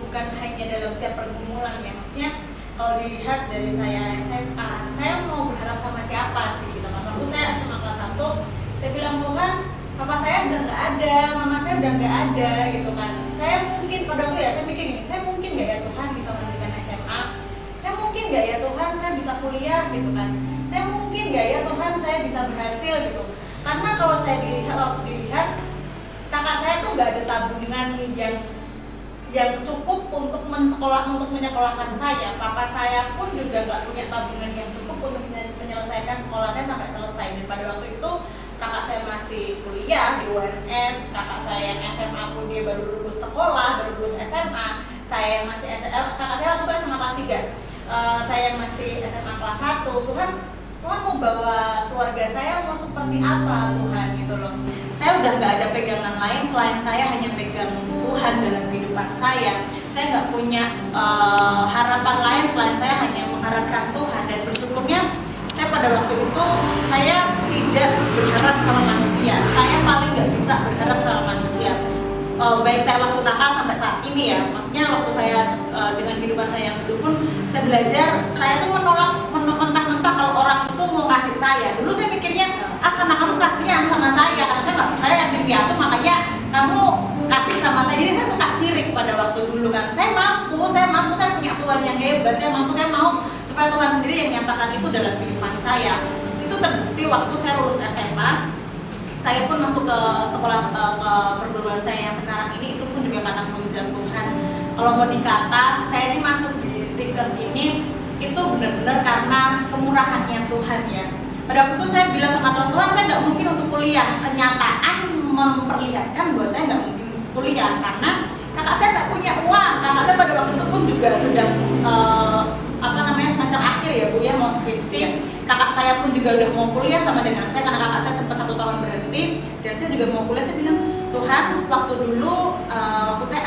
Bukan hanya dalam setiap pergumulan ya, maksudnya kalau dilihat dari saya SMA, saya mau berharap sama siapa sih gitu kan. Waktu saya SMA kelas 1, saya bilang Tuhan, papa saya udah nggak ada, mama saya udah nggak ada gitu kan. Saya mungkin pada waktu saya mikir gini, saya mungkin nggak ya Tuhan bisa melanjutkan SMA, saya mungkin nggak ya Tuhan saya bisa kuliah gitu kan, saya mungkin nggak ya Tuhan saya bisa berhasil gitu. Karena kalau saya dilihat kakak saya tuh nggak ada tabungan yang cukup untuk menyekolahkan saya. Papa saya pun juga nggak punya tabungan yang cukup untuk menyelesaikan sekolah saya sampai selesai. Dan pada waktu itu kakak saya masih kuliah di UNS, kakak saya yang SMA pun dia baru lulus sekolah, baru lulus SMA. saya yang masih SMA, kakak saya waktu itu SMA kelas 3, saya yang masih SMA kelas 1, Tuhan mau bawa keluarga saya mau seperti apa Tuhan gitu loh. Saya udah nggak ada pegangan lain selain saya hanya pegang Tuhan dalam kehidupan saya. Saya nggak punya harapan lain selain saya hanya mengharapkan Tuhan, dan bersyukurnya saya pada waktu itu saya tidak berharap sama manusia. Saya paling nggak bisa berharap sama manusia. Baik saya waktu nakal sampai saat ini ya, maksudnya waktu saya dengan kehidupan saya yang dulu pun saya belajar, saya tuh menolak mentah-mentah kalau orang itu mau kasih saya. Dulu saya mikirnya, karena kamu kasihan sama saya, karena saya yatim piatu makanya kamu kasih sama saya. Jadi saya suka sirik pada waktu dulu kan. Saya mampu, saya punya Tuhan yang hebat, saya mau supaya Tuhan sendiri yang nyatakan itu dalam kehidupan saya. Itu terbukti waktu saya lulus SMA. Saya pun masuk ke sekolah ke perguruan saya yang sekarang ini, itu pun juga karena mujizat Tuhan. Kalau mau dikata, saya ini masuk di Stikers ini itu benar-benar karena kemurahannya Tuhan ya. Pada waktu itu saya bilang sama Tuhan, saya nggak mungkin untuk kuliah. Kenyataan memperlihatkan bahwa saya nggak mungkin kuliah karena kakak saya nggak punya uang. Kakak saya pada waktu itu pun juga sedang semester akhir ya Bu ya, mau skripsi. Kakak saya pun juga udah mau kuliah sama dengan saya karena kakak saya sempat 1 tahun berhenti dan saya juga mau kuliah. Saya bilang, Tuhan, waktu dulu waktu saya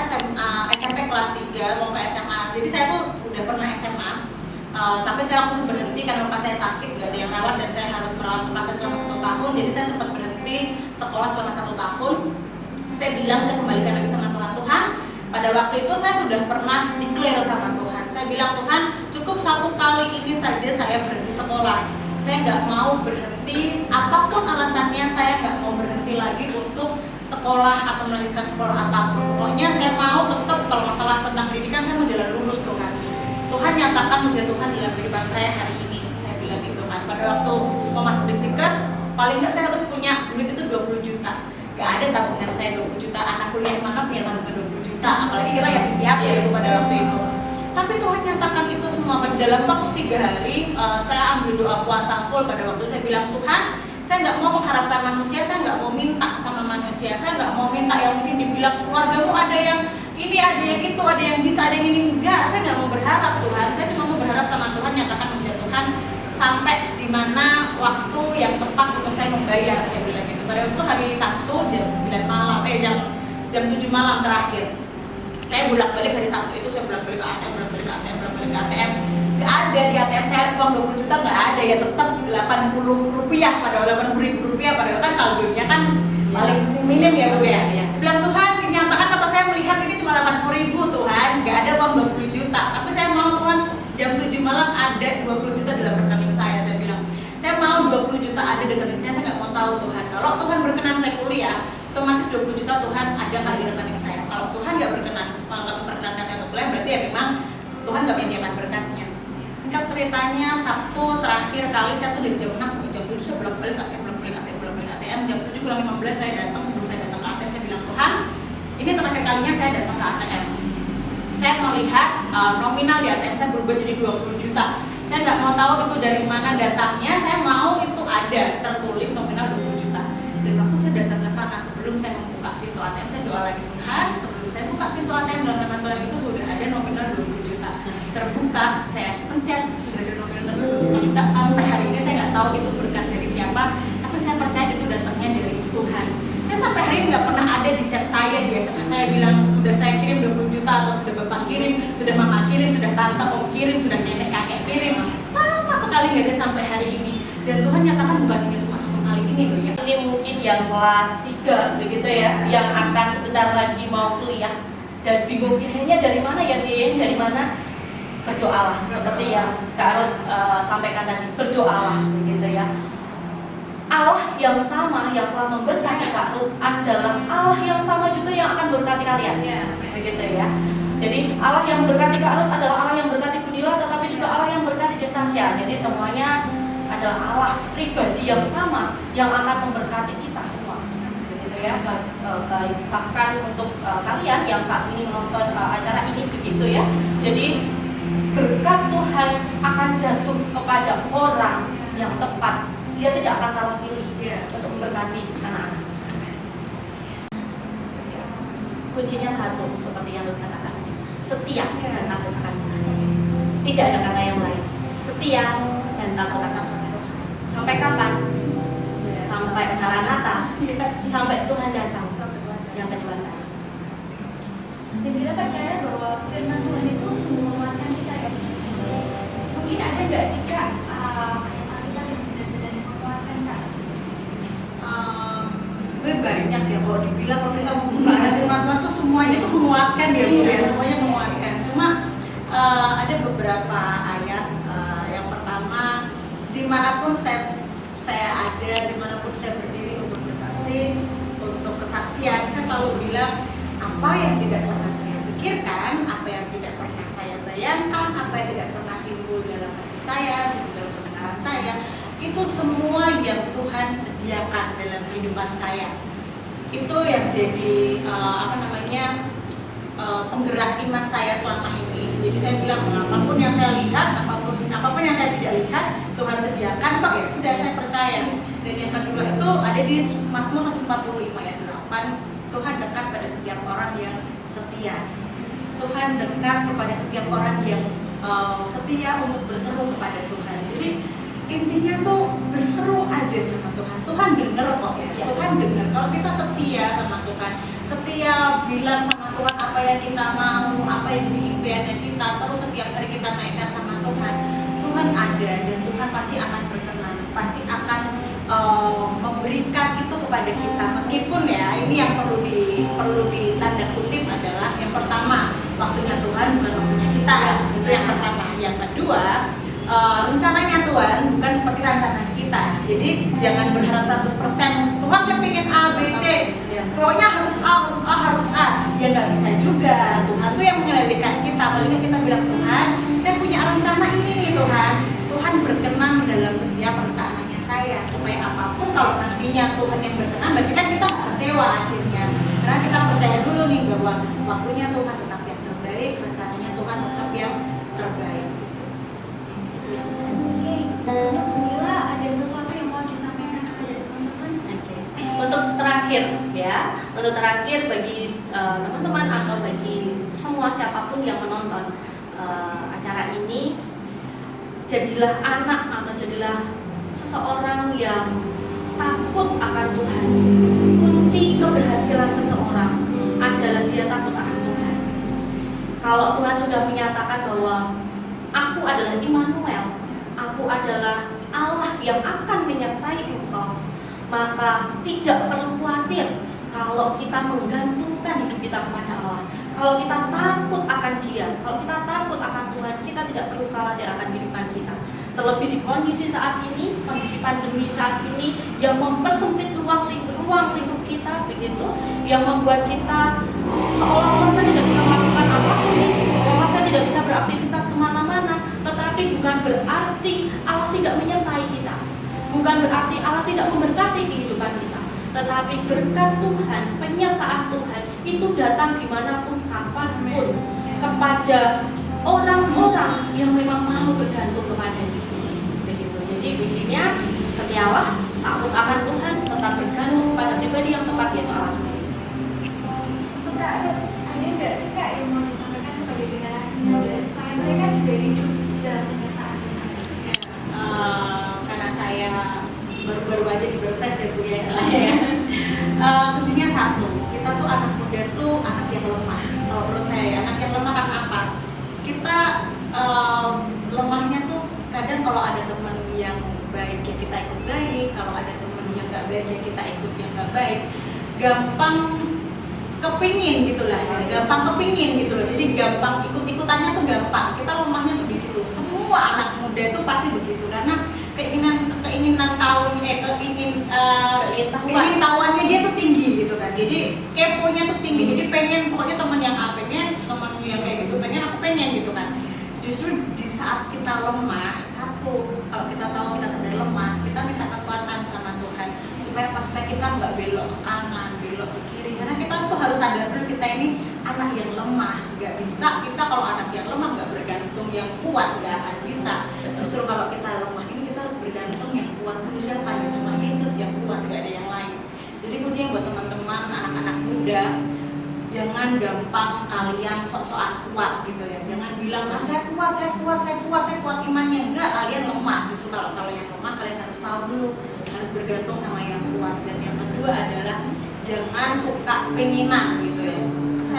SMP kelas 3 mau ke SMA. Jadi saya tuh udah pernah SMA, tapi saya waktu itu berhenti karena bapak saya sakit, gak ada yang rawat dan saya harus merawat bapak saya selama 1 tahun. Jadi saya sempat berhenti sekolah selama 1 tahun. Saya bilang saya kembalikan lagi sama Tuhan. Tuhan, pada waktu itu saya sudah pernah declare sama Tuhan. Saya bilang, Tuhan, cukup 1 kali ini saja saya berhenti sekolah. Saya nggak mau berhenti, apapun alasannya saya nggak mau berhenti lagi untuk sekolah atau melanjutkan sekolah apapun. Pokoknya saya mau tetap, kalau masalah tentang pendidikan saya mau jalan lurus Tuhan. Tuhan nyatakan mujizat Tuhan dalam kehidupan saya hari ini. Saya bilang gitu kan. Pada waktu mau masuk di Stikers, paling nggak saya harus punya duit itu 20 juta. Gak ada tabungan saya 20 juta. Anak kuliah mana punya tabungan 20 juta? Apalagi kita yang piatu ya pada waktu itu. Tapi Tuhan nyatakan itu semua dalam waktu 3 hari. Saya ambil doa puasa full pada waktu itu. Saya bilang, Tuhan, saya nggak mau mengharapkan manusia, saya nggak mau minta sama manusia, saya nggak mau minta yang mungkin dibilang keluargamu ada yang ini, ada yang itu, ada yang bisa, ada yang ini. Enggak, saya nggak mau berharap Tuhan. Saya cuma mau berharap sama Tuhan, nyatakan mujizat Tuhan sampai di mana waktu yang tepat untuk saya membayar. Saya bilang gitu. Pada waktu hari Sabtu jam 9 malam, jam 7 malam terakhir. Saya bolak-balik hari Sabtu itu, saya bolak-balik ke ATM, bolak-balik ke ATM. Gak ada di ATM saya uang 20 juta, gak ada ya, tetap 80 rupiah, padahal 80 ribu rupiah, padahal kan saldonya kan paling minim ya Bu ya. Bilang, Tuhan, kenyatakan kata saya melihat ini cuma 80 ribu Tuhan, gak ada uang 20 juta. Tapi saya mau Tuhan, jam 7 malam ada 20 juta dalam rekening saya bilang, saya mau 20 juta ada di rekening saya gak mau tahu Tuhan. Kalau Tuhan berkenan saya kuliah, otomatis 20 juta Tuhan ada kan di rekening saya. Kalau Tuhan gak berkenan, memperkenankan saya untuk kuliah, berarti ya memang Tuhan gak menyediakan berkatnya. Singkat ceritanya, Sabtu terakhir kali saya tuh dari jam 6 sampai jam 7 saya bolak-balik ATM. Jam 7 kurang 15 saya datang, sebelum saya datang ke ATM saya bilang, Tuhan, ini terakhir kalinya saya datang ke ATM. Saya melihat nominal di ATM saya berubah jadi 20 juta. Saya nggak mau tahu itu dari mana datangnya, saya mau itu ada tertulis nominal 20 juta. Dan waktu saya datang ke sana, sebelum saya membuka pintu ATM, saya doa lagi, Tuhan, sebelum saya buka pintu ATM dalam nama Tuhan Yesus sudah ada nominal 20 juta. Terbuka, saya pencet, sudah ada nominal 20 juta. Sampai hari ini saya nggak tahu itu berkat dari siapa, tapi saya percaya itu datangnya dari Tuhan. Saya sampai hari ini nggak pernah ada di chat saya, di SMS saya bilang sudah saya kirim 20 juta atau sudah bapak kirim, sudah mama kirim, sudah tante om kirim, sudah nenek kakek kirim. Sama sekali nggak ada sampai hari ini. Dan Tuhan nyatakan bukan hanya cuma 1 kali ini loh ya. Ini mungkin yang kelas 3 begitu ya, yang akan sebentar lagi mau kuliah dan bingung biayanya dari mana ya, dari mana. Berdoalah seperti yang Kak Ruth sampaikan tadi, berdoalah begitu ya. Allah yang sama yang telah memberkati Kak Ruth adalah Allah yang sama juga yang akan berkati kalian, begitu ya. Jadi Allah yang memberkati Kak Ruth adalah Allah yang berkati Budila, tetapi juga Allah yang berkati Distasia. Jadi semuanya adalah Allah pribadi yang sama yang akan memberkati kita semua, begitu ya. Bahkan untuk kalian yang saat ini menonton acara ini begitu ya. Jadi berkat Tuhan akan jatuh kepada orang yang tepat. Dia tidak akan salah pilih untuk memberkati anak-anak. Kuncinya satu, seperti yang Ruth katakan. setia dan takut akan Tuhan. Tidak ada kata yang lain. Setia dan takut akan Tuhan. Sampai kapan? Sampai Maranatha. Sampai Tuhan datang. Yang kedua saya. Dan kita percaya bahwa firman Tuhan itu sungguh menguatkan kita ya. Mungkin ada nggak sih Kak ayat-ayat yang benar-benar menguatkan Kak? Sebenarnya banyak ya kalau dibilang, kalau kita membuka ayat firman Tuhan tuh semuanya tuh menguatkan ya Bu ya, semuanya menguatkan. Cuma ada beberapa ayat. Yang pertama, dimanapun saya ada, dimanapun saya berdiri untuk bersaksi, untuk kesaksian, saya selalu bilang apa yang tidak pernah saya pikirkan, apa yang tidak pernah saya bayangkan, apa yang tidak pernah timbul dalam hati saya, dalam pendengaran saya, itu semua yang Tuhan sediakan dalam kehidupan saya. Itu yang jadi penggerak iman saya selama ini. Jadi saya bilang apapun yang saya lihat, apapun yang saya tidak lihat, Tuhan sediakan kok, ya sudah, saya percaya. Dan yang kedua itu ada di Mazmur 145 ayat 8, Tuhan dekat pada setiap orang yang setia. Tuhan dekat kepada setiap orang yang setia untuk berseru kepada Tuhan. Jadi intinya tuh berseru aja sama Tuhan. Tuhan dengar kok ya. Tuhan dengar. Kalau kita setia sama Tuhan, setia bilang sama Tuhan apa yang kita mau, apa yang jadi impiannya kita, terus setiap hari kita naikkan sama Tuhan, Tuhan ada dan Tuhan pasti akan berkenan, pasti akan memberikan itu kepada kita. Meskipun ya ini yang perlu ditanda kutip adalah yang pertama, waktunya Tuhan bukan waktunya kita. Itu yang pertama. Yang kedua, rencananya Tuhan bukan seperti rencana kita. Jadi jangan berharap 100% Tuhan saya pengen A, B, C, pokoknya harus A. Ya nggak bisa juga. Tuhan tuh yang mengendalikan kita. Paling nggak kita bilang, Tuhan saya punya rencana ini nih Tuhan. Tuhan berkenan dalam setiap rencananya saya. Supaya apapun kalau nantinya Tuhan yang berkenan, berarti kan kita nggak kecewa akhirnya. Karena kita percaya dulu nih bahwa waktunya Tuhan tetap yang terbaik, rencananya Tuhan tetap yang terbaik. Oke, untuk Bu Mila ada sesuatu yang mau disampaikan kepada teman-teman? Untuk terakhir bagi teman-teman atau bagi semua siapapun yang menonton acara ini, jadilah anak atau jadilah seseorang yang takut akan Tuhan. Kunci keberhasilan seseorang adalah dia takut akan Tuhan. Kalau Tuhan sudah menyatakan bahwa aku adalah Immanuel, aku adalah Allah yang akan menyertai engkau, maka tidak perlu khawatir kalau kita menggantungkan hidup kita kepada Allah. Kalau kita takut akan Dia, kalau kita takut akan Tuhan, kita tidak perlu khawatir akan kehidupan kita. Terlebih di kondisi saat ini, kondisi pandemi saat ini yang mempersempit ruang lingkup kita, begitu, yang membuat kita seolah-olah saya tidak bisa melakukan apapun, seolah saya tidak bisa beraktivitas kemana-mana. Tetapi bukan berarti Allah tidak menyertai kita, bukan berarti Allah tidak memberkati kehidupan kita. Tetapi berkat Tuhan, penyertaan Tuhan itu datang dimanapun, kapanpun, kepada orang-orang yang memang mau bergantung kepada Dia. Begitu. Jadi kuncinya setialah, takut akan Tuhan, tetap bergantung pada pribadi yang tepat, yaitu Allah sendiri. Untuk Kak, ada nggak sih Kak yang mau disampaikan kepada generasi muda supaya mereka juga hidup dalam kenyataan Tuhan? Karena saya baru aja di Berfresh ya Bu ya, kuncinya satu, kita tuh anak muda tuh anak yang lemah. Kalau menurut saya anak yang lemah kan apa? Kita lemahnya tuh kadang kalau ada teman yang baik ya kita ikut baik, kalau ada teman yang nggak baik ya kita ikut yang nggak baik. Gampang kepingin gitulah ya, gampang kepingin gitu loh. Jadi gampang ikut-ikutannya tuh gampang. Kita lemahnya tuh di situ. Semua anak muda itu pasti begitu karena keinginan tahuannya dia tuh tinggi gitu kan. Jadi keponya tuh tinggi. Jadi pengen pokoknya teman yang A pengen, teman yang kayak gitu pengen, aku pengen gitu kan. Justru di saat kita lemah, satu, kalau kita tahu kita sadar lemah, kita minta kekuatan sama Tuhan supaya kita nggak belok ke kanan, belok ke kiri. Karena kita tuh harus sadar dulu kita ini anak yang lemah. Nggak bisa kita kalau anak yang lemah nggak bergantung yang kuat, nggak akan bisa. Justru kalau kita lemah ini kita harus bergantung yang kuat. Itu siapa? Ya cuma Yesus yang kuat, nggak ada yang lain. Jadi kuncinya buat teman-teman, anak-anak muda, jangan jangan gampang kalian sok-sokan kuat gitu ya. Jangan bilang saya kuat imannya. Enggak, kalian lemah. Justru kalau yang lemah kalian harus tahu dulu, harus bergantung sama yang kuat. Dan yang kedua adalah jangan suka penginan gitu ya.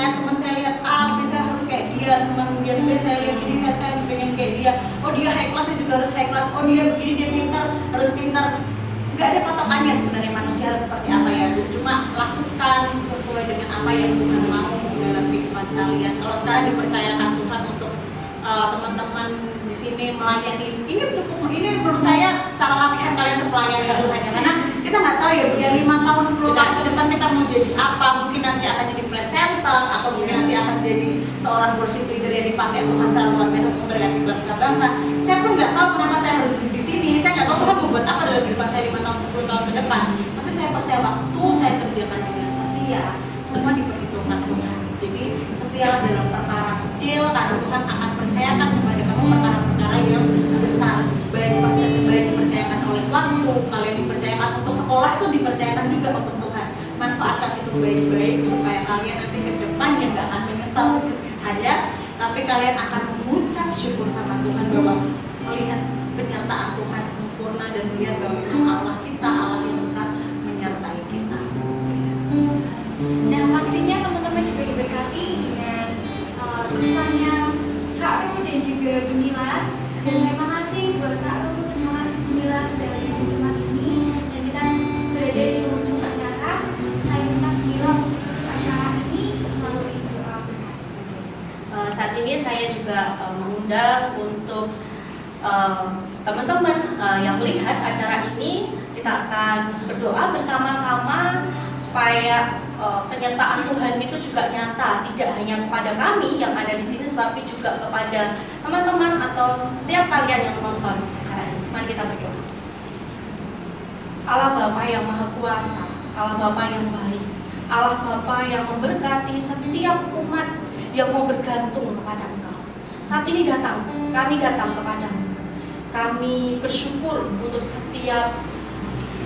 Teman saya lihat saya harus kayak dia, teman kemudian B saya lihat ini, saya harus pengen kayak dia. Oh dia high class, saya juga harus high class. Oh dia begini, dia pintar, harus pintar. Nggak ada patokannya sebenarnya manusia harus seperti apa ya Bu. Cuma lakukan sesuai dengan apa yang Tuhan mau dalam kehidupan kalian. Kalau sekarang dipercayakan Tuhan untuk teman-teman di sini melayani, ini menurut saya cara latihan kalian untuk melayani Tuhan ya. Karena kita nggak tahu ya 5 tahun 10 tahun ke depan kita mau jadi apa. Mungkin nanti akan jadi presenter atau mungkin nanti akan jadi seorang worship leader yang dipakai Tuhan secara luar biasa untuk memberkati bangsa-bangsa. Saya pun nggak tahu kenapa saya harus duduk di sini. Saya nggak tahu Tuhan membuat apa dalam kehidupan saya 5 tahun 10 tahun ke depan. Tapi saya percaya waktu saya kerjakan dengan setia, semua diperhitungkan Tuhan. Jadi setialah dalam perkara kecil karena Tuhan akan percayakan kepada kamu perkara-perkara yang besar. Baik dipercayakan oleh waktu, kalian dipercayakan untuk sekolah, itu dipercayakan juga untuk Tuhan. Manfaatkan itu baik-baik supaya kalian nanti ke depan yang nggak akan menyesal seperti saya, tapi kalian akan mengucap syukur sama Tuhan bahwa melihat penyertaan Tuhan sempurna dan melihat bahwa Allah kita, Allah yang tetap menyertai kita. Nah pastinya teman-teman juga diberkati dengan tulisannya Kak Ru dan juga Bumila. Dan terima kasih buat Kak Ru, terima kasih Bumila sudah hadir di tempat ini. Dan kita berada di ujung acara. Saya minta Bumila untuk acara ini melalui doa berkat. Saat ini saya juga mengundang untuk teman-teman yang melihat acara ini, kita akan berdoa bersama-sama supaya penyertaan Tuhan itu juga nyata, tidak hanya kepada kami yang ada di sini, tetapi juga kepada teman-teman atau setiap kalian yang menonton acara ini. Mari kita berdoa. Allah Bapa yang Maha Kuasa, Allah Bapa yang baik, Allah Bapa yang memberkati setiap umat yang mau bergantung kepada Engkau. Saat ini kami datang kepadamu. Kami bersyukur untuk setiap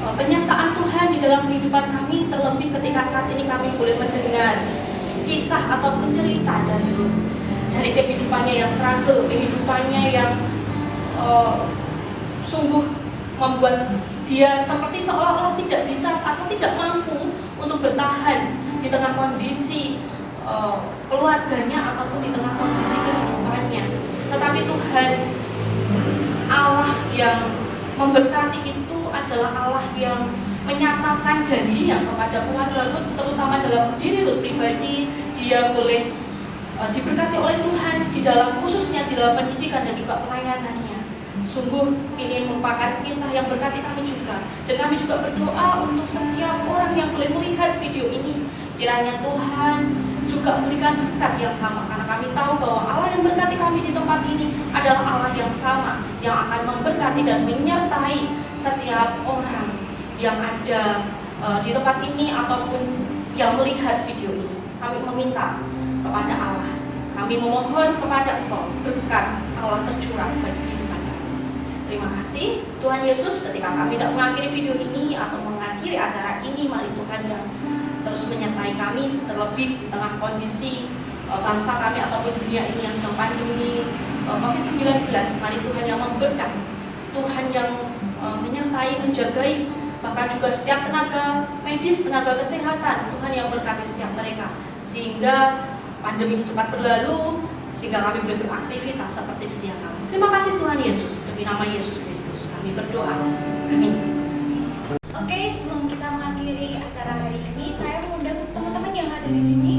penyertaan Tuhan di dalam kehidupan kami, terlebih ketika saat ini kami boleh mendengar kisah ataupun cerita dari kehidupannya yang struggle, kehidupannya yang sungguh membuat dia seperti seolah-olah tidak bisa atau tidak mampu untuk bertahan di tengah kondisi keluarganya ataupun di tengah kondisi kehidupannya. Tetapi Tuhan, Allah yang memberkati itu adalah Allah yang menyatakan janjinya kepada keluarga Ruth, terutama dalam diri Ruth pribadi. Dia boleh diberkati oleh Tuhan di dalam, khususnya di dalam pendidikan dan juga pelayanannya. Sungguh ini merupakan kisah yang berkati kami juga. Dan kami juga berdoa untuk setiap orang yang boleh melihat video ini, kiranya Tuhan juga memberikan berkat yang sama, karena kami tahu bahwa Allah yang berkati kami di tempat ini adalah Allah yang sama, yang akan memberkati dan menyertai setiap orang yang ada di tempat ini ataupun yang melihat video ini. Kami meminta kepada Allah, kami memohon kepada Engkau, berkat Allah tercurah bagi kehidupan kami. Terima kasih Tuhan Yesus. Ketika kami tidak mengakhiri video ini atau mengakhiri acara ini, mari Tuhan yang terus menyertai kami, terlebih di tengah kondisi bangsa kami ataupun dunia ini yang sedang pandemi COVID-19. Mari Tuhan yang memberkati, Tuhan yang menyertai, menjagai, bahkan juga setiap tenaga medis, tenaga kesehatan. Tuhan yang berkati setiap mereka, sehingga pandemi cepat berlalu, sehingga kami boleh beraktivitas seperti sedia kala. Terima kasih Tuhan Yesus, demi nama Yesus Kristus kami berdoa. Amin. Oke, sebelum kita mengakhiri acara hari ini, saya mengundang teman-teman yang ada di sini